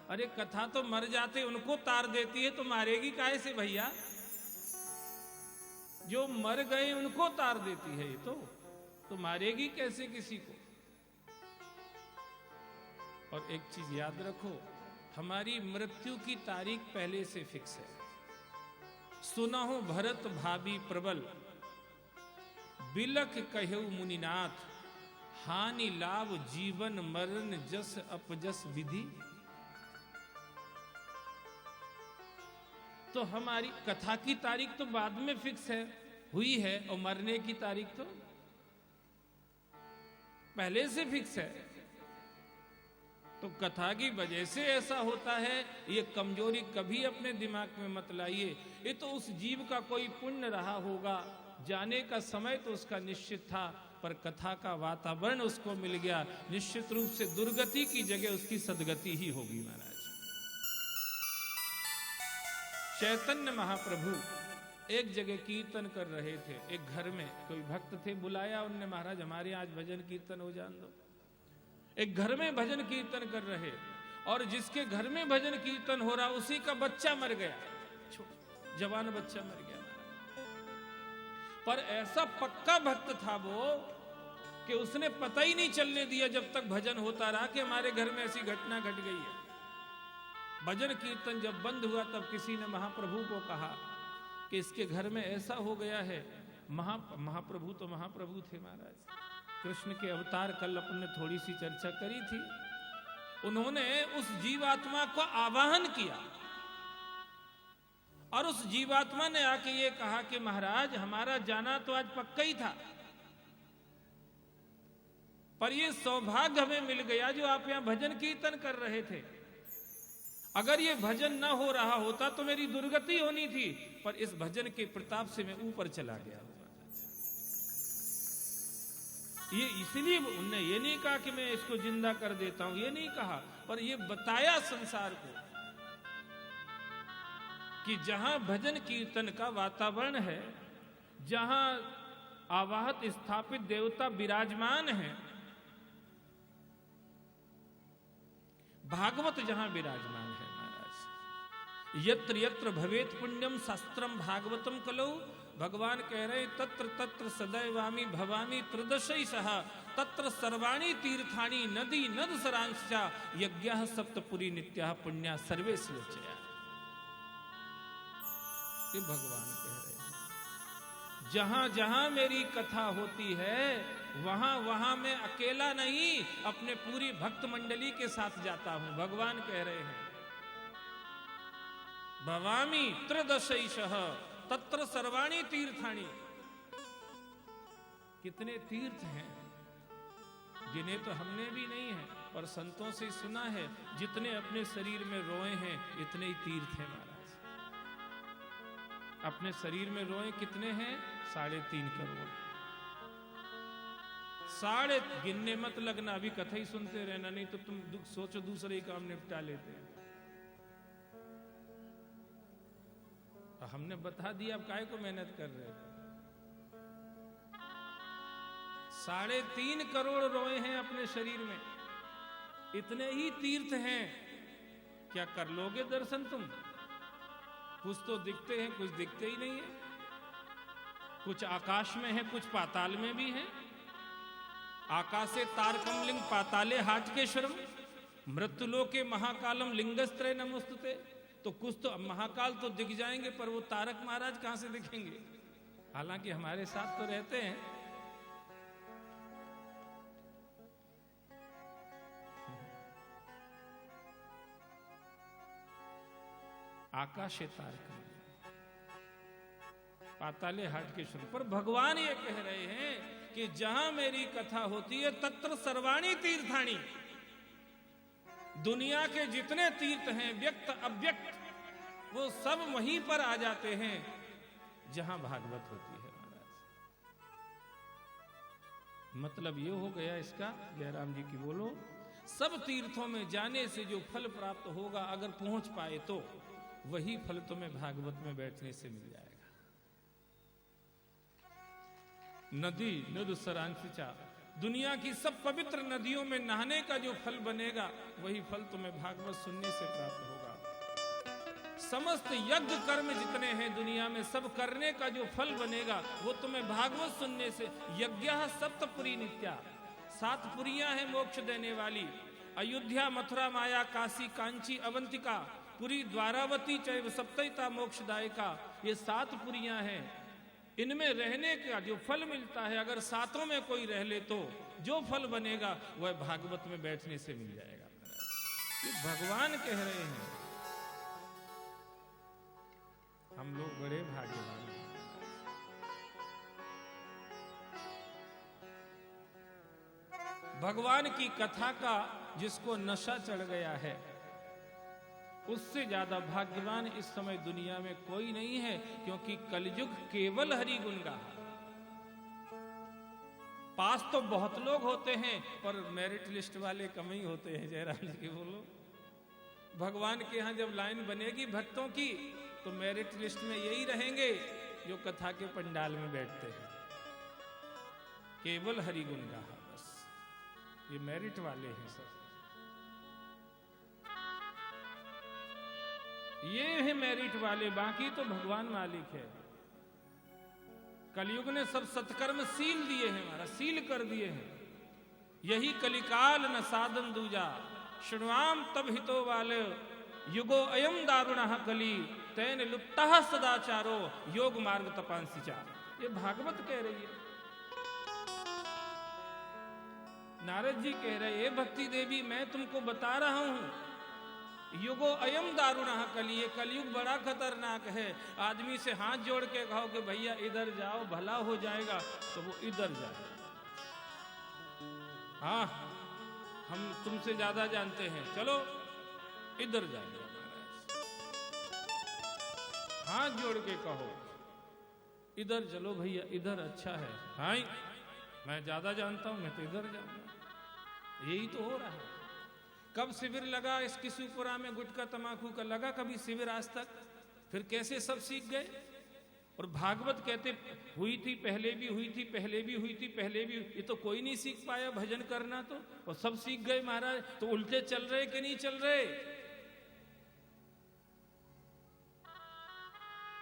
अरे कथा तो मर जाते उनको तार देती है, तो मारेगी काहे से भैया? जो मर गए उनको तार देती है ये तो मारेगी कैसे किसी को? और एक चीज याद रखो, हमारी मृत्यु की तारीख पहले से फिक्स है। सुनहु भरत भाभी प्रबल, बिलख कहु मुनिनाथ, हानि लाभ जीवन मरण जस अपजस विधि। तो हमारी कथा की तारीख तो बाद में फिक्स है, हुई है, और मरने की तारीख तो पहले से फिक्स है। तो कथा की वजह से ऐसा होता है, ये कमजोरी कभी अपने दिमाग में मत लाइए। ये तो उस जीव का कोई पुण्य रहा होगा, जाने का समय तो उसका निश्चित था, पर कथा का वातावरण उसको मिल गया। निश्चित रूप से दुर्गति की जगह उसकी सदगति ही होगी महाराज। चैतन्य महाप्रभु एक जगह कीर्तन कर रहे थे। एक घर में कोई भक्त थे, बुलाया उनने, महाराज हमारे आज भजन कीर्तन हो जान दो। एक घर में भजन कीर्तन कर रहे, और जिसके घर में भजन कीर्तन हो रहा उसी का बच्चा मर गया, जवान बच्चा मर गया। पर ऐसा पक्का भक्त था वो कि उसने पता ही नहीं चलने दिया जब तक भजन होता रहा कि हमारे घर में ऐसी घटना घट गई है। भजन कीर्तन जब बंद हुआ तब किसी ने महाप्रभु को कहा कि इसके घर में ऐसा हो गया है। महाप्रभु तो महाप्रभु थे महाराज, कृष्ण के अवतार कल अपन ने थोड़ी सी चर्चा करी थी। उन्होंने उस जीवात्मा को आवाहन किया, और उस जीवात्मा ने आके ये कहा कि महाराज हमारा जाना तो आज पक्का ही था, पर ये सौभाग्य हमें मिल गया जो आप यहां भजन कीर्तन कर रहे थे। अगर ये भजन ना हो रहा होता तो मेरी दुर्गति होनी थी, पर इस भजन के प्रताप से मैं ऊपर चला गया। ये इसलिए उनने ये नहीं कहा कि मैं इसको जिंदा कर देता हूं, ये नहीं कहा, पर ये बताया संसार को कि जहां भजन कीर्तन का वातावरण है, जहां आवाहत स्थापित देवता विराजमान है, भागवत जहां विराजमान है महाराज। यत्र यत्र भवेत पुण्यम शास्त्रम भागवतम कलौ, भगवान कह रहे तत्र तत्र सदैवामी भवामी त्रिदशई सहा, तत्र सर्वाणी तीर्थानी नदी नद सरांशा, यज्ञ सप्तपुरी नित्या पुण्या सर्वे स्वचया। ये भगवान कह रहे हैं जहां जहां मेरी कथा होती है वहां वहां मैं अकेला नहीं, अपने पूरी भक्त मंडली के साथ जाता हूं। भगवान कह रहे हैं भवामी त्रिदशैशः तत्र सर्वाणी तीर्थानी। कितने तीर्थ हैं गिने तो हमने भी नहीं है, और संतों से सुना है जितने अपने शरीर में रोए हैं इतने ही तीर्थ हैं महाराज। अपने शरीर में रोए कितने हैं? 3.5 करोड़। साढ़े गिनने मत लगना, अभी कथा ही सुनते रहना, नहीं तो तुम सोचो दूसरे ही काम निपटा लेते हैं। तो हमने बता दिया, अब काहे को मेहनत कर रहे हो? 3.5 करोड़ रोए हैं अपने शरीर में, इतने ही तीर्थ हैं, क्या कर लोगे दर्शन तुम? कुछ तो दिखते हैं, कुछ दिखते ही नहीं है। कुछ आकाश में है, कुछ पाताल में भी है। आकाशे तारकमलिंग पाताले हाटकेश्वरम मृत्युलोके महाकालम लिंगस्त्रय नमोस्तुते। तो कुछ तो महाकाल तो दिख जाएंगे, पर वो तारक महाराज कहां से दिखेंगे? हालांकि हमारे साथ तो रहते हैं। आकाशे तारकमलिंग पाताले हाटकेश्वरम। पर भगवान ये कह रहे हैं कि जहां मेरी कथा होती है तत्र सर्वाणी तीर्थाणी। दुनिया के जितने तीर्थ हैं, व्यक्त अव्यक्त, वो सब वहीं पर आ जाते हैं जहां भागवत होती है महाराज। मतलब ये हो गया इसका, जयराम जी की बोलो, सब तीर्थों में जाने से जो फल प्राप्त होगा, अगर पहुंच पाए तो वही फल तुम्हें भागवत में बैठने से मिल जाएगा। नदी नद सरांसिचा, दुनिया की सब पवित्र नदियों में नहाने का जो फल बनेगा, वही फल तुम्हें भागवत सुनने से प्राप्त होगा। समस्त यज्ञ कर्म जितने हैं दुनिया में, सब करने का जो फल बनेगा, वो तुम्हें भागवत सुनने से। यज्ञः सप्तपुरी नित्या, 7 पुरियां हैं मोक्ष देने वाली। अयोध्या, मथुरा, माया, काशी, कांची, अवंतिका, पुरी, द्वारावती, चैव सप्तैता मोक्षदायिका, ये 7 पुरियां हैं। इनमें रहने का जो फल मिलता है, अगर 7 में कोई रह ले तो जो फल बनेगा वह भागवत में बैठने से मिल जाएगा। ये भगवान कह रहे हैं। हम लोग बड़े भाग्यवान हैं। भगवान की कथा का जिसको नशा चढ़ गया है, उससे ज्यादा भाग्यवान इस समय दुनिया में कोई नहीं है, क्योंकि कलयुग केवल हरि गुण गाहा। पास तो बहुत लोग होते हैं, पर मेरिट लिस्ट वाले कम ही होते हैं। जयराम जी की बोलो, भगवान के यहां जब लाइन बनेगी भक्तों की, तो मेरिट लिस्ट में यही रहेंगे जो कथा के पंडाल में बैठते हैं। केवल हरि गुण गाहा, बस ये मेरिट वाले हैं सब। ये है मेरिट वाले, बाकी तो भगवान मालिक है। कलयुग ने सब सत्कर्म सील दिए हैं, हमारा सील कर दिए हैं। यही कलिकाल न साधन दूजा, शुण्वाम तब हितो वाले, युगो अयम दारुणः कली, तैन लुप्तः सदाचारो, योग मार्ग तपांसिचा। ये भागवत कह रही है। नारद जी कह रहे, भक्ति देवी मैं तुमको बता रहा हूं, युगो अयम दारुणः कली, ये कलयुग बड़ा खतरनाक है। आदमी से हाथ जोड़ के कहो कि भैया इधर जाओ भला हो जाएगा, तो वो इधर जाए। हाँ, हम तुमसे ज्यादा जानते हैं, चलो इधर जाएगा। हाथ जोड़ के कहो इधर चलो भैया, इधर अच्छा है। हाँ, मैं ज्यादा जानता हूं, मैं तो इधर जाऊंगा। यही तो हो रहा है। कब शिविर लगा इस किशुपुरा में गुटखा तमाकू का? लगा कभी शिविर आज तक? फिर कैसे सब सीख गए? और भागवत कहते हुई थी, पहले भी हुई थी, पहले भी हुई थी, पहले भी। ये तो कोई नहीं सीख पाया भजन करना, तो और सब सीख गए महाराज। तो उल्टे चल रहे कि नहीं चल रहे?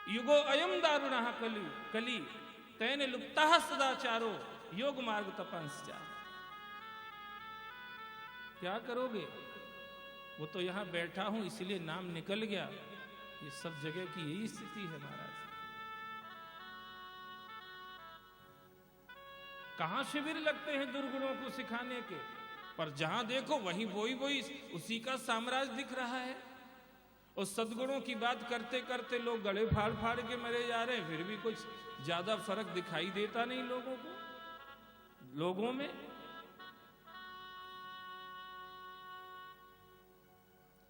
युगो अयम दारुणः कली, तैन लुप्तः सदाचारो, योग मार्ग तपांसिचा। क्या करोगे? वो तो यहां बैठा हूं इसलिए नाम निकल गया। ये सब जगह की यही स्थिति है महाराज। कहां शिविर लगते हैं दुर्गुणों को सिखाने के, पर जहां देखो वहीं वही उसी का साम्राज्य दिख रहा है। और सद्गुणों की बात करते करते लोग गले फाड़ फाड़ के मरे जा रहे हैं, फिर भी कुछ ज्यादा फर्क दिखाई देता नहीं लोगों को, लोगों में।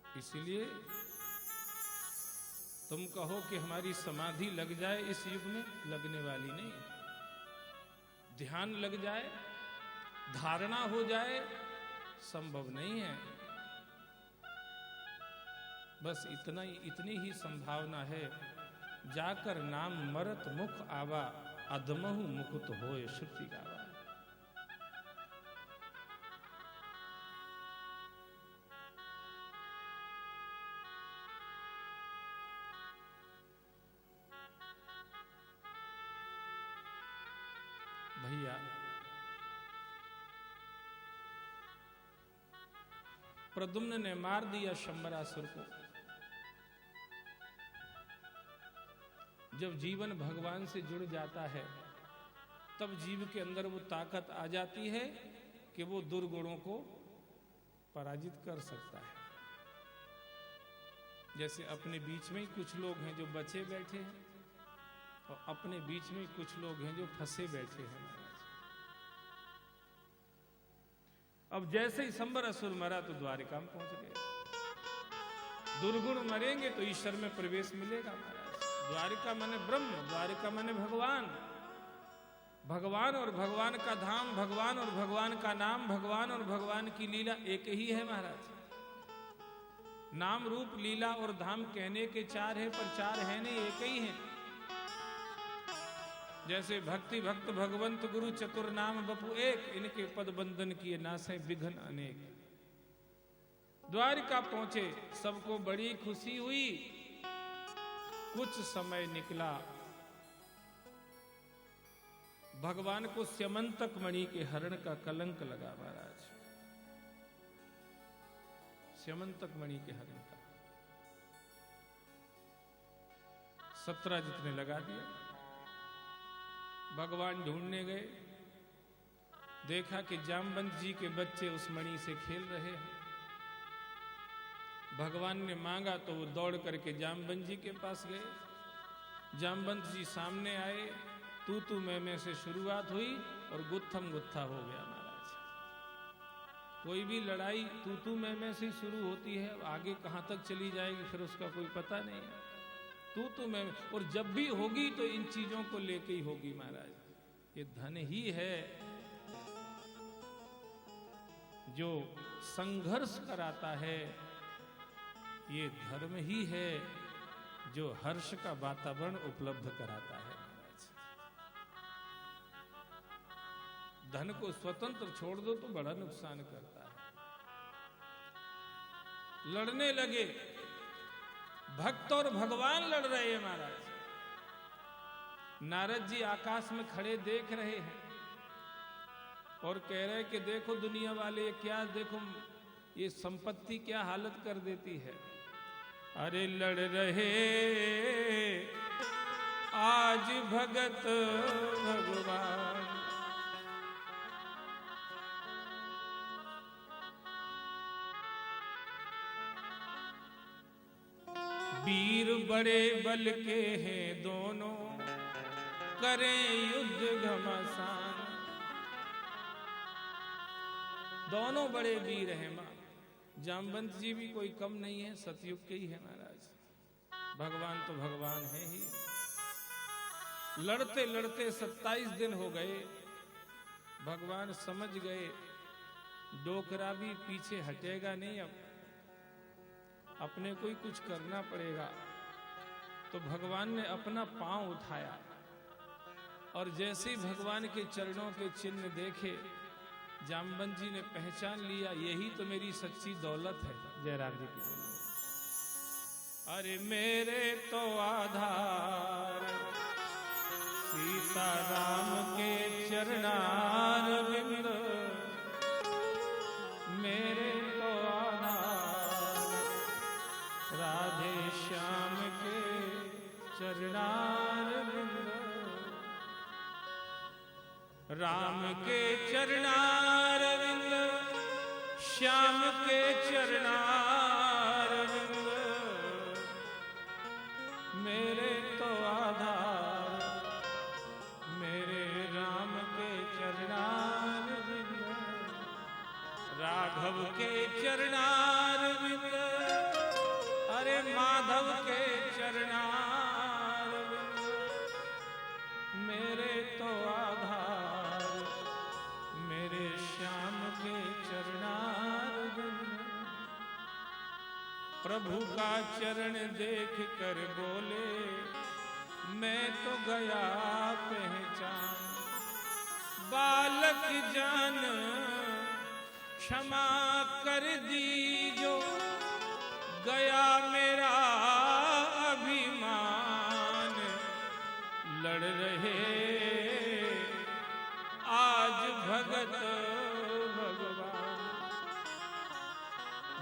इसलिए तुम कहो कि हमारी समाधि लग जाए, इस युग में लगने वाली नहीं। ध्यान लग जाए, धारणा हो जाए, संभव नहीं है। बस इतनी ही संभावना है जाकर नाम मरत मुख आवा, अधमहु मुकुत होय श्रुति गावा। भैया प्रद्युम्न ने मार दिया शंबरासुर को। जब जीवन भगवान से जुड़ जाता है तब जीव के अंदर वो ताकत आ जाती है कि वो दुर्गुणों को पराजित कर सकता है। जैसे अपने बीच में ही कुछ लोग हैं जो बचे बैठे हैं और अपने बीच में कुछ लोग हैं जो फंसे बैठे हैं महाराज। अब जैसे ही शंबरासुर मरा तो द्वारिका में पहुंच गए। दुर्गुण मरेंगे तो ईश्वर में प्रवेश मिलेगा महाराज। द्वारिका माने ब्रह्म, द्वारिका माने भगवान। भगवान और भगवान का धाम, भगवान और भगवान का नाम, भगवान और भगवान की लीला एक ही है महाराज। नाम रूप लीला और धाम कहने के चार है पर चार है नहीं, एक ही है। जैसे भक्ति भक्त भगवंत गुरु चतुर नाम बपु एक, इनके पद बंधन किए नासे विघ्न अनेक। द्वारिका पहुंचे, सबको बड़ी खुशी हुई। कुछ समय निकला, भगवान को स्यमंतक मणि के हरण का कलंक लगा महाराज। स्यमंतक मणि के हरण का 17 जितने लगा दिया। भगवान ढूंढने गए, देखा कि जामवंत जी के बच्चे उस मणि से खेल रहे हैं। भगवान ने मांगा तो वो दौड़ करके जामवंत जी के पास गए। जामवंत जी सामने आए, तू मैं से शुरुआत हुई और गुत्थम गुत्था हो गया महाराज। कोई भी लड़ाई तू मैं से शुरू होती है, आगे कहां तक चली जाएगी फिर उसका कोई पता नहीं है। तू मैं, और जब भी होगी तो इन चीजों को लेके ही होगी महाराज। ये धन ही है जो संघर्ष कराता है, ये धर्म ही है जो हर्ष का वातावरण उपलब्ध कराता है महाराज। धन को स्वतंत्र छोड़ दो तो बड़ा नुकसान करता है। लड़ने लगे, भक्त और भगवान लड़ रहे हैं महाराज। नारद जी आकाश में खड़े देख रहे हैं और कह रहे कि देखो दुनिया वाले क्या, देखो ये संपत्ति क्या हालत कर देती है। अरे लड़ रहे आज भगत भगवान, वीर बड़े बल के हैं दोनों, करें युद्ध घमासान। दोनों बड़े वीर हैं मां। जामवंत जी भी कोई कम नहीं है, सतयुग के ही है महाराज। भगवान तो भगवान है ही। लड़ते लड़ते 27 दिन हो गए। भगवान समझ गए डोकरा भी पीछे हटेगा नहीं, अब अपने को ही कुछ करना पड़ेगा। तो भगवान ने अपना पांव उठाया और जैसे ही भगवान के चरणों के चिन्ह देखे, जामवंत जी ने पहचान लिया यही तो मेरी सच्ची दौलत है। जयराम जी की बोलो। अरे मेरे तो आधार सीताराम के चरणारविंद, मेरे तो आधार राधे श्याम के चरणारविंद। राम के चरणारविंद, श्याम के चरणारविंद, मेरे तो आधार मेरे राम के चरणारविंद। राघव के चरणारविंद, अरे माधव के चरणारविंद, मेरे तो आधार मेरे श्याम के चरणारविंद। प्रभु का चरण देख कर बोले मैं तो गया पहचान, बालक जान क्षमा कर दीजो, गया मेरा अभिमान, लड़ रहे आज भगत भगवान।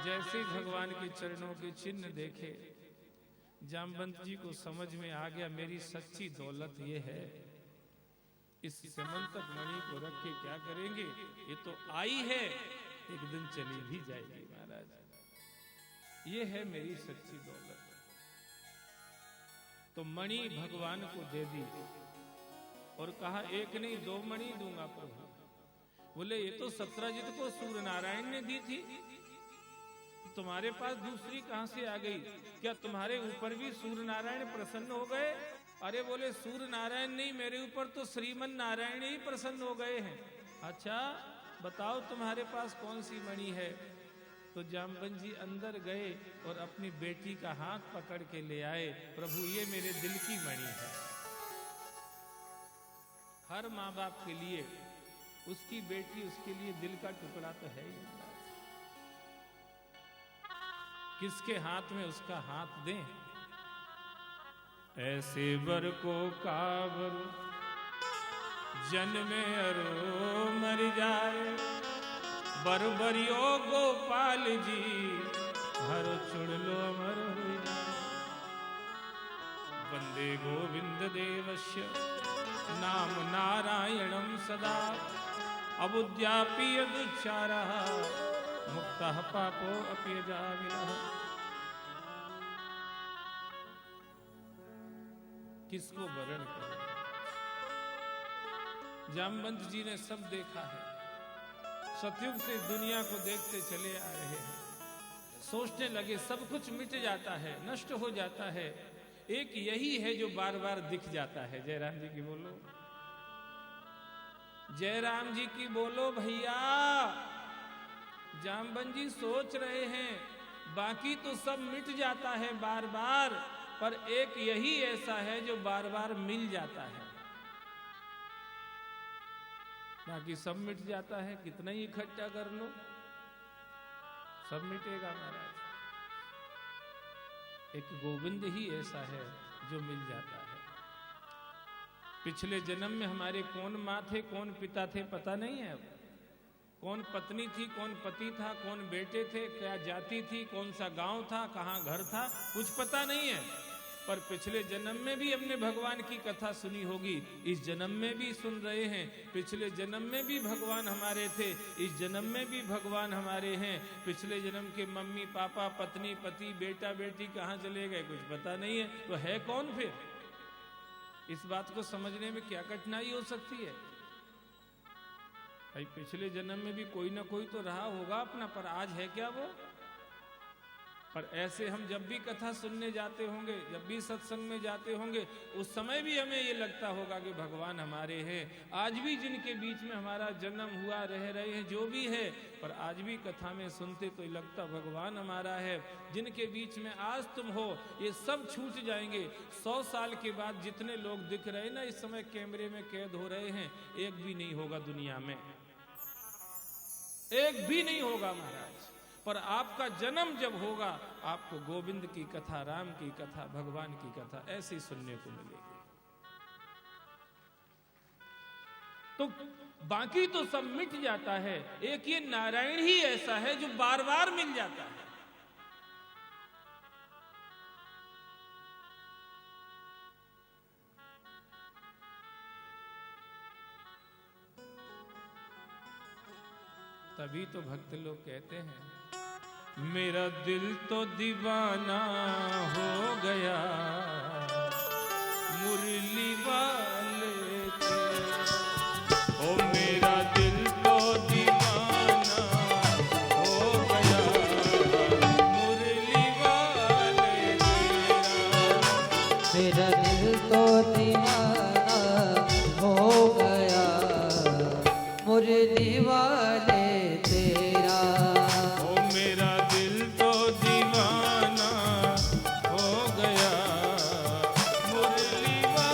जैसे भगवान के चरणों के चिन्ह देखे, जामवंत जी को समझ में आ गया मेरी सच्ची दौलत ये है। इस समंतक मणि को रख के क्या करेंगे, ये तो आई है एक दिन चली भी जाएगी महाराज, ये है मेरी सच्ची दौलत। तो मणि भगवान को दे दी और कहा एक नहीं 2 मणि दूंगा प्रभु। बोले ये तो सत्यजित को सूर्य नारायण ने दी थी, तुम्हारे पास दूसरी कहां से आ गई? क्या तुम्हारे ऊपर भी सूर्य नारायण प्रसन्न हो गए? अरे बोले सूर्य नारायण नहीं, मेरे ऊपर तो श्रीमन नारायण ही प्रसन्न हो गए हैं। अच्छा बताओ तुम्हारे पास कौन सी मणि है? तो जामवंत जी अंदर गए और अपनी बेटी का हाथ पकड़ के ले आए, प्रभु ये मेरे दिल की मणि है। हर माँ बाप के लिए उसकी बेटी उसके लिए दिल का टुकड़ा तो है ही। किसके हाथ में उसका हाथ दें? ऐसे बर को काबर जन्मे अरो मर जाए, बरबरियो गोपाल जी हर चुड़ लो अमर हो जाए। वंदे गोविंद देवस्य नाम नारायणं सदा, अबुद्यापि यदुच्चारः मुक्तः पापो अपयजामिनः। किसको वरण करें? जामवंत जी ने सब देखा है, सतयुग से दुनिया को देखते चले आ रहे हैं। सोचने लगे सब कुछ मिट जाता है, नष्ट हो जाता है, एक यही है जो बार बार दिख जाता है। जयराम जी की बोलो, जयराम जी की बोलो भैया। जामवंत जी सोच रहे हैं बाकी तो सब मिट जाता है बार बार, पर एक यही ऐसा है जो बार बार मिल जाता है। बाकी सब मिट जाता है, कितना ही इकट्ठा कर लो सब मिटेगा महाराज। एक गोविंद ही ऐसा है जो मिल जाता है। पिछले जन्म में हमारे कौन माँ थे कौन पिता थे पता नहीं है, अब कौन पत्नी थी कौन पति था, कौन बेटे थे, क्या जाति थी, कौन सा गांव था, कहाँ घर था, कुछ पता नहीं है। पर पिछले जन्म में भी हमने भगवान की कथा सुनी होगी, इस जन्म में भी सुन रहे हैं। पिछले जन्म में भी भगवान हमारे थे, इस जन्म में भी भगवान हमारे हैं। पिछले जन्म के मम्मी पापा पत्नी पति बेटा बेटी कहाँ चले गए कुछ पता नहीं है, तो है कौन फिर? इस बात को समझने में क्या कठिनाई हो सकती है भाई? पिछले जन्म में भी कोई ना कोई तो रहा होगा अपना, पर आज है क्या वो? पर ऐसे हम जब भी कथा सुनने जाते होंगे, जब भी सत्संग में जाते होंगे, उस समय भी हमें ये लगता होगा कि भगवान हमारे हैं। आज भी जिनके बीच में हमारा जन्म हुआ रह रहे हैं जो भी है, पर आज भी कथा में सुनते तो लगता भगवान हमारा है। जिनके बीच में आज तुम हो ये सब छूट जाएंगे। 100 साल के बाद जितने लोग दिख रहे ना इस समय कैमरे में कैद हो रहे हैं, एक भी नहीं होगा दुनिया में, एक भी नहीं होगा महाराज। पर आपका जन्म जब होगा आपको गोविंद की कथा, राम की कथा, भगवान की कथा ऐसी सुनने को मिलेगी। तो बाकी तो सब मिट जाता है, एक ये नारायण ही ऐसा है जो बार बार मिल जाता है। तभी तो भक्त लोग कहते हैं मेरा दिल तो दीवाना हो गया मुरली वाले थे। ओ मेरा दिल तो दीवाना हो गया मुरली वाले तेरा। मेरा दिल तो दीवाना हो गया मुरली वाले तेरा। ओ मेरा दिल तो दीवाना हो गया मुरली वाले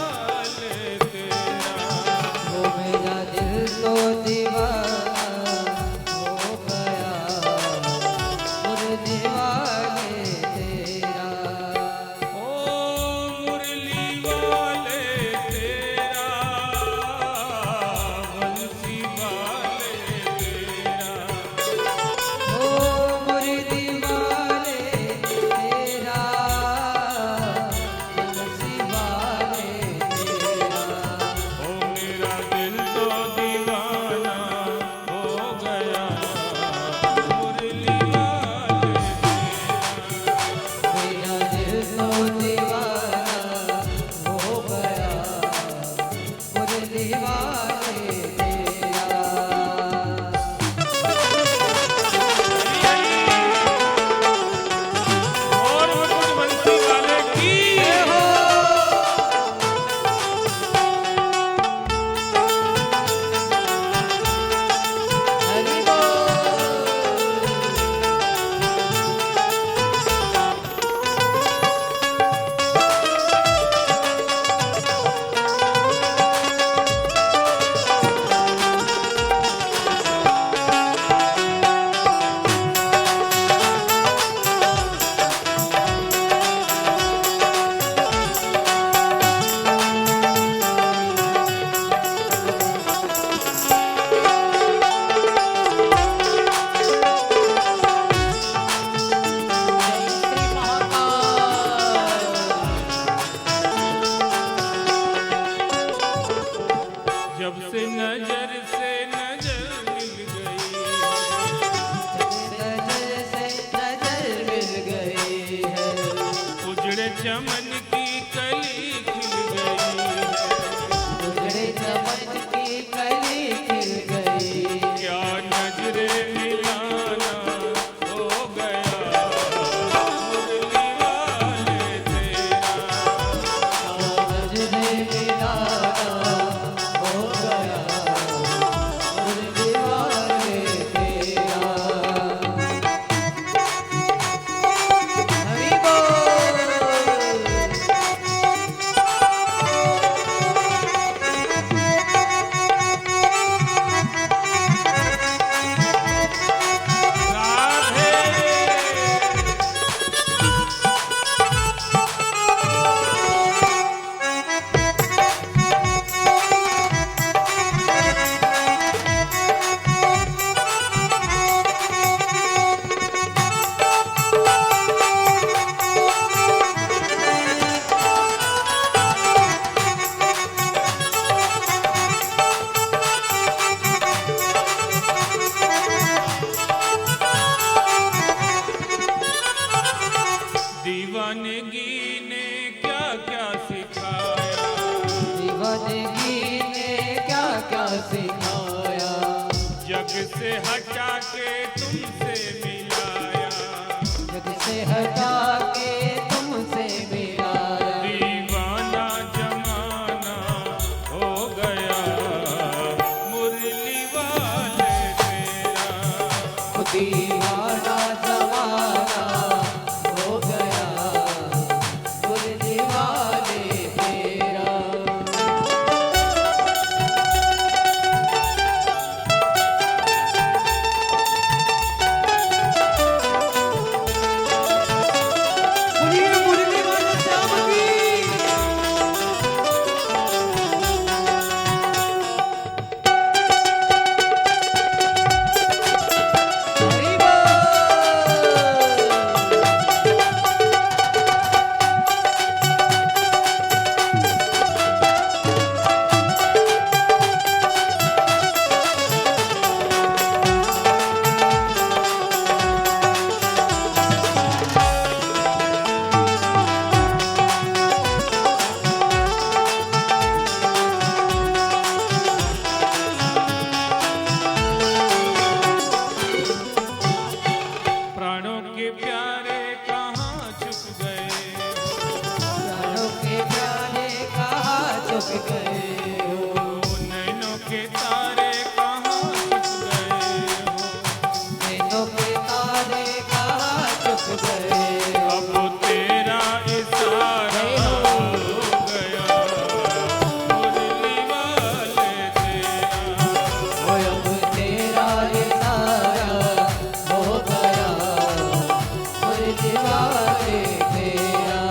दीवानगी ने क्या क्या सिखाया, दीवानगी ने क्या क्या सिखाया, जग से हटा के तुमसे मिलाया, जग से हटा के तुमसे मिलाया, दीवाना जमाना हो गया मुरली वाले तेरा, दीवाना जमाना हो गया मुरली वाले तेरा। बोलिए मुरली वाले श्याम की। हरि बोल। प्राणों के प्यारे कहाँ छुप गए, प्राणों के प्यारे कहाँ छुप गए हो, नैनों के तारे कहाँ छुप गए हो, नैनों के तारे कहाँ छुप गए हो। अब तेरा इशारा हो गया मुरली वाले तेरा, ओ अब तेरा इशारा हो गया मुरली वाले तेरा।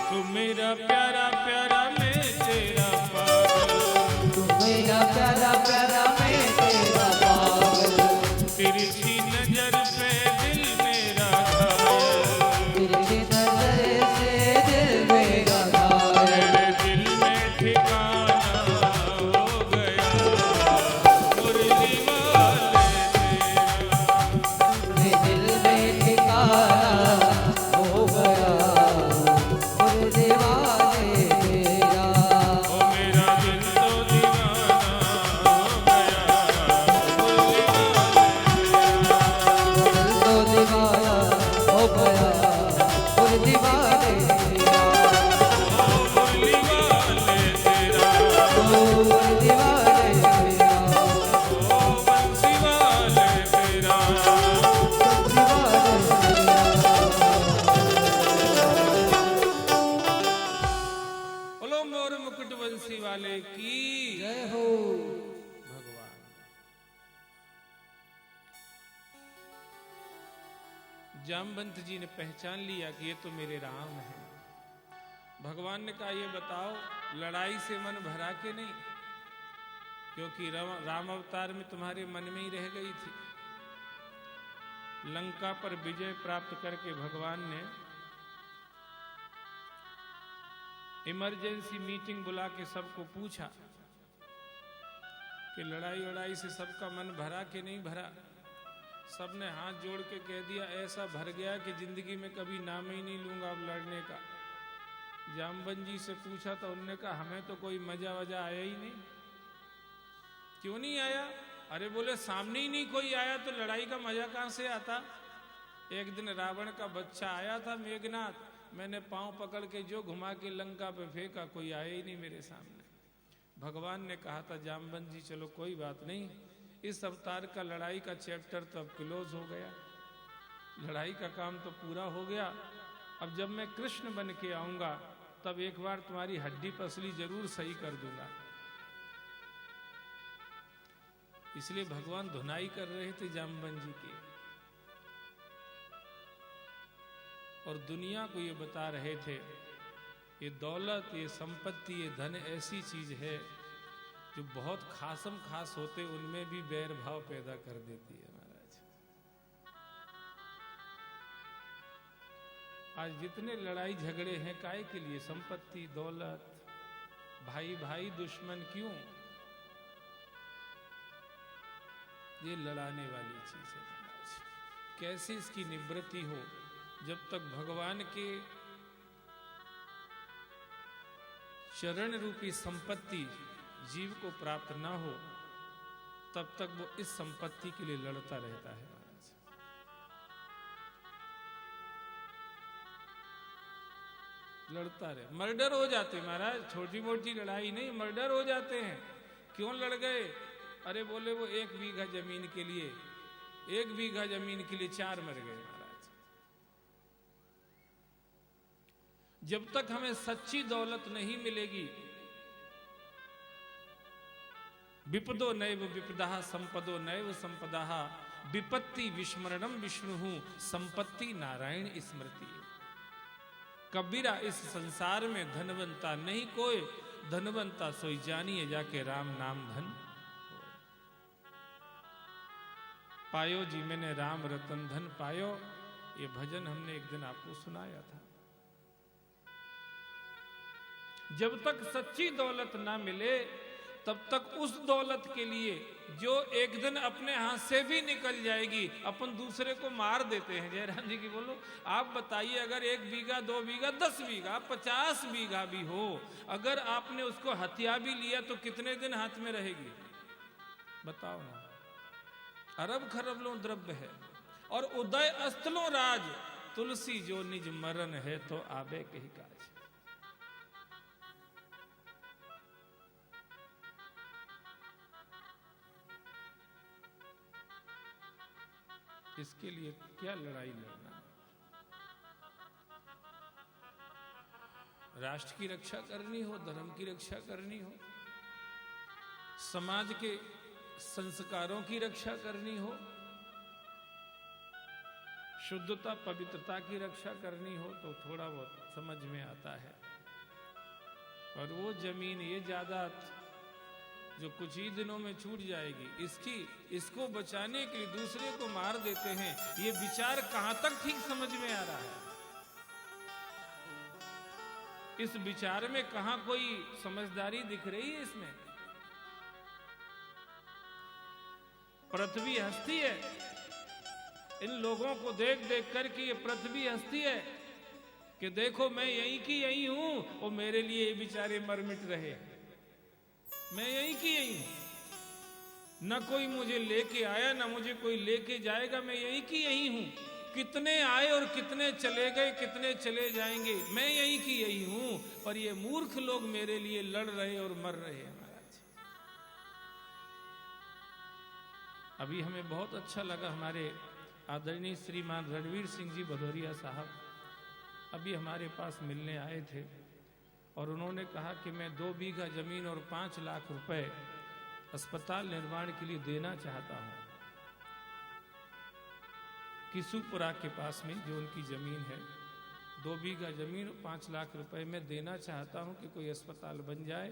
तू मेरा प्यारा प्यारा मैं तेरा पागल, तू मेरा प्यारा प्यारा मैं तेरा पागल, तिरछी नजर पे दिल मेरा घायल, तिरछी नजर से दिल मेरा घायल, मेरे दिल में ठिकाना हो गया मुरली वाले तेरा, मेरे दिल में ठिकाना हो गया मुरली वाले तेरा। ओ मेरा दिल तो दीवाना हो गया मुरली जामवंत जी ने पहचान लिया कि ये तो मेरे राम हैं। भगवान ने कहा, ये बताओ लड़ाई से मन भरा के नहीं? क्योंकि राम अवतार में तुम्हारे मन में ही रह गई थी। लंका पर विजय प्राप्त करके भगवान ने इमरजेंसी मीटिंग बुला के सबको पूछा कि लड़ाई से सबका मन भरा कि नहीं भरा। सबने हाथ जोड़ के कह दिया, ऐसा भर गया कि जिंदगी में कभी नाम ही नहीं लूंगा अब लड़ने का। जामवंत जी से पूछा तो उन्होंने कहा, हमें तो कोई मजा वजा आया ही नहीं। क्यों नहीं आया? अरे बोले, सामने ही नहीं कोई आया तो लड़ाई का मजा कहां से आता। एक दिन रावण का बच्चा आया था मेघनाथ, मैंने पांव पकड़ के जो घुमा के लंका पे फेंका, कोई आया ही नहीं मेरे सामने। भगवान ने कहा था, जामवंत जी चलो कोई बात नहीं, इस अवतार का लड़ाई का चैप्टर तो अब क्लोज हो गया, लड़ाई का काम तो पूरा हो गया। अब जब मैं कृष्ण बन के आऊंगा तब एक बार तुम्हारी हड्डी पसली जरूर सही कर दूंगा। इसलिए भगवान धुनाई कर रहे थे जामवन जी की, और दुनिया को ये बता रहे थे ये दौलत, ये संपत्ति, ये धन ऐसी चीज है जो बहुत खासम खास होते उनमें भी बैर भाव पैदा कर देती है महाराज। आज जितने लड़ाई झगड़े हैं काहे के लिए? संपत्ति, दौलत, भाई भाई दुश्मन, क्यों? ये लड़ाने वाली चीज है महाराज। कैसे इसकी निवृत्ति हो? जब तक भगवान के चरण रूपी संपत्ति जीव को प्राप्त ना हो तब तक वो इस संपत्ति के लिए लड़ता रहता है महाराज। लड़ता रहे, मर्डर हो जाते महाराज, छोटी मोटी लड़ाई नहीं, मर्डर हो जाते हैं। क्यों लड़ गए? अरे बोले वो 1 बीघा जमीन के लिए, 1 बीघा जमीन के लिए 4 मर गए महाराज। जब तक हमें सच्ची दौलत नहीं मिलेगी, विपदो नैव विपदा संपदो नैव संपदा विपत्ति विस्मरणम विष्णु संपत्ति नारायण स्मृति। कबीरा इस संसार में धनवंता नहीं कोई, धनवंता सोई जानिए जाके राम नाम धन पायो जी मैंने राम रतन धन पायो। ये भजन हमने एक दिन आपको सुनाया था। जब तक सच्ची दौलत ना मिले तब तक उस दौलत के लिए जो एक दिन अपने हाथ से भी निकल जाएगी, अपन दूसरे को मार देते हैं। जयराम जी की बोलो, आप बताइए अगर 1 बीघा 2 बीघा 10 बीघा 50 बीघा भी हो, अगर आपने उसको हत्या भी लिया तो कितने दिन हाथ में रहेगी? बताओ ना। अरब खरब द्रव्य है और उदय अस्तलों राज, तुलसी जो निज मरण है तो आबे के ही काज। इसके लिए क्या लड़ाई लड़ना? राष्ट्र की रक्षा करनी हो, धर्म की रक्षा करनी हो, समाज के संस्कारों की रक्षा करनी हो, शुद्धता पवित्रता की रक्षा करनी हो तो थोड़ा बहुत समझ में आता है। और वो जमीन, ये जायदाद जो कुछ ही दिनों में छूट जाएगी, इसको बचाने के लिए दूसरे को मार देते हैं। ये विचार कहां तक ठीक समझ में आ रहा है? इस विचार में कहां कोई समझदारी दिख रही है? इसमें पृथ्वी हस्ती है। इन लोगों को देख देख कर कि ये पृथ्वी हस्ती है, कि देखो मैं यहीं की यहीं हूं और मेरे लिए ये बेचारे मर मिट रहे, मैं यहीं की यहीं हूं, न कोई मुझे लेके आया न मुझे कोई लेके जाएगा, मैं यहीं की यहीं हूं। कितने आए और कितने चले गए, कितने चले जाएंगे, मैं यहीं की यहीं हूं। पर ये मूर्ख लोग मेरे लिए लड़ रहे और मर रहे हैं महाराज। अभी हमें बहुत अच्छा लगा, हमारे आदरणीय श्रीमान रणवीर सिंह जी भदौरिया साहब अभी हमारे पास मिलने आए थे और उन्होंने कहा कि मैं 2 बीघा जमीन और 5 लाख रुपए अस्पताल निर्माण के लिए देना चाहता हूं। किसूपुरा के पास में जो उनकी जमीन है, 2 बीघा जमीन और 5 लाख रुपए मैं देना चाहता हूं कि कोई अस्पताल बन जाए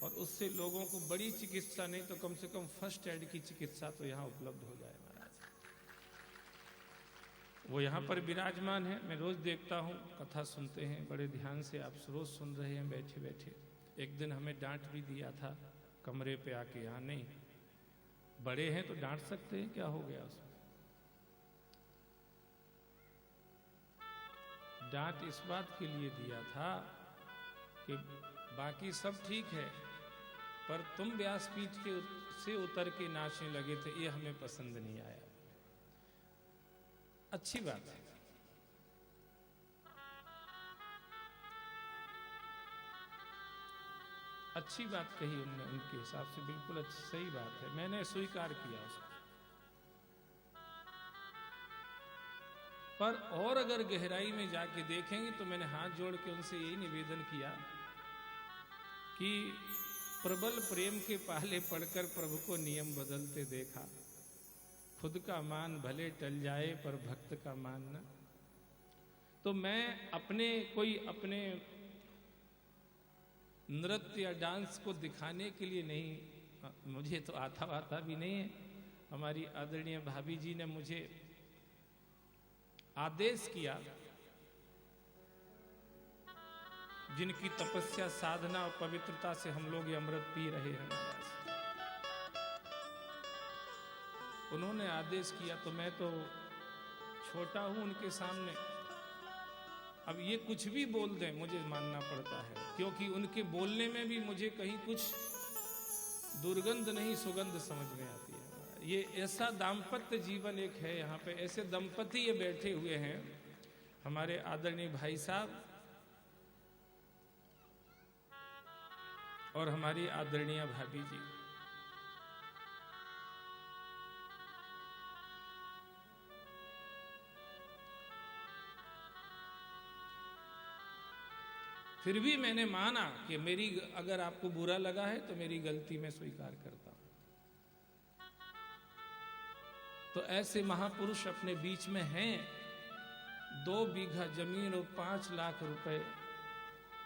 और उससे लोगों को बड़ी चिकित्सा नहीं तो कम से कम फर्स्ट एड की चिकित्सा तो यहाँ उपलब्ध हो जाए महाराज। वो यहाँ पर विराजमान है, मैं रोज देखता हूँ, कथा सुनते हैं बड़े ध्यान से। आप रोज सुन रहे हैं बैठे बैठे। एक दिन हमें डांट भी दिया था कमरे पे आके, यहाँ नहीं, बड़े हैं तो डांट सकते हैं, क्या हो गया उसमें? डांट इस बात के लिए दिया था कि बाकी सब ठीक है पर तुम व्यासपीठ के से उतर के नाचने लगे थे, ये हमें पसंद नहीं आया। अच्छी बात है, अच्छी बात कही उन्होंने, उनके हिसाब से बिल्कुल अच्छी सही बात है, मैंने स्वीकार किया उसको। पर और अगर गहराई में जाके देखेंगे तो मैंने हाथ जोड़ के उनसे यही निवेदन किया कि प्रबल प्रेम के पाले पड़कर प्रभु को नियम बदलते देखा। खुद का मान भले टल जाए पर भक्त का मान न। तो मैं अपने नृत्य या डांस को दिखाने के लिए नहीं, मुझे तो आता वाता भी नहीं है। हमारी आदरणीय भाभी जी ने मुझे आदेश किया, जिनकी तपस्या साधना और पवित्रता से हम लोग ये अमृत पी रहे हैं, उन्होंने आदेश किया। तो मैं तो छोटा हूं उनके सामने, अब ये कुछ भी बोल दें मुझे मानना पड़ता है, क्योंकि उनके बोलने में भी मुझे कहीं कुछ दुर्गंध नहीं सुगंध समझ में आती है। ये ऐसा दाम्पत्य जीवन एक है, यहाँ पे ऐसे दंपति ये बैठे हुए हैं, हमारे आदरणीय भाई साहब और हमारी आदरणीय भाभी जी। फिर भी मैंने माना कि मेरी, अगर आपको बुरा लगा है तो मेरी गलती मैं स्वीकार करता हूं। तो ऐसे महापुरुष अपने बीच में हैं। 2 बीघा जमीन और 5 लाख रुपए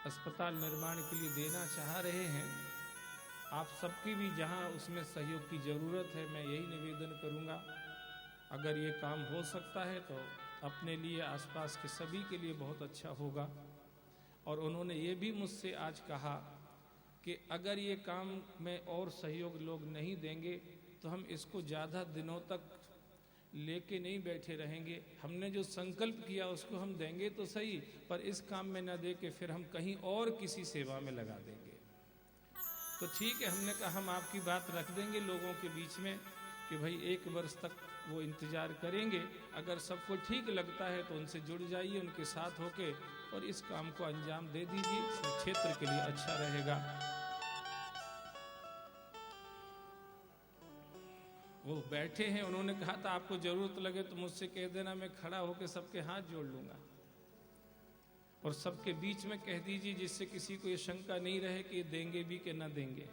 अस्पताल निर्माण के लिए देना चाह रहे हैं। आप सबकी भी जहां उसमें सहयोग की जरूरत है, मैं यही निवेदन करूंगा, अगर ये काम हो सकता है तो अपने लिए, आसपास के सभी के लिए बहुत अच्छा होगा। और उन्होंने ये भी मुझसे आज कहा कि अगर ये काम में और सहयोग लोग नहीं देंगे तो हम इसको ज़्यादा दिनों तक लेके नहीं बैठे रहेंगे। हमने जो संकल्प किया उसको हम देंगे तो सही, पर इस काम में न दे के फिर हम कहीं और किसी सेवा में लगा देंगे। तो ठीक है, हमने कहा हम आपकी बात रख देंगे लोगों के बीच में कि भाई 1 वर्ष तक वो इंतज़ार करेंगे। अगर सबको ठीक लगता है तो उनसे जुड़ जाइए, उनके साथ होके और इस काम को अंजाम दे दीजिए, क्षेत्र के लिए अच्छा रहेगा। वो बैठे हैं, उन्होंने कहा था आपको जरूरत लगे तो मुझसे कह देना, मैं खड़ा होकर सबके हाथ जोड़ लूंगा और सबके बीच में कह दीजिए, जिससे किसी को ये शंका नहीं रहे कि देंगे भी कि ना देंगे।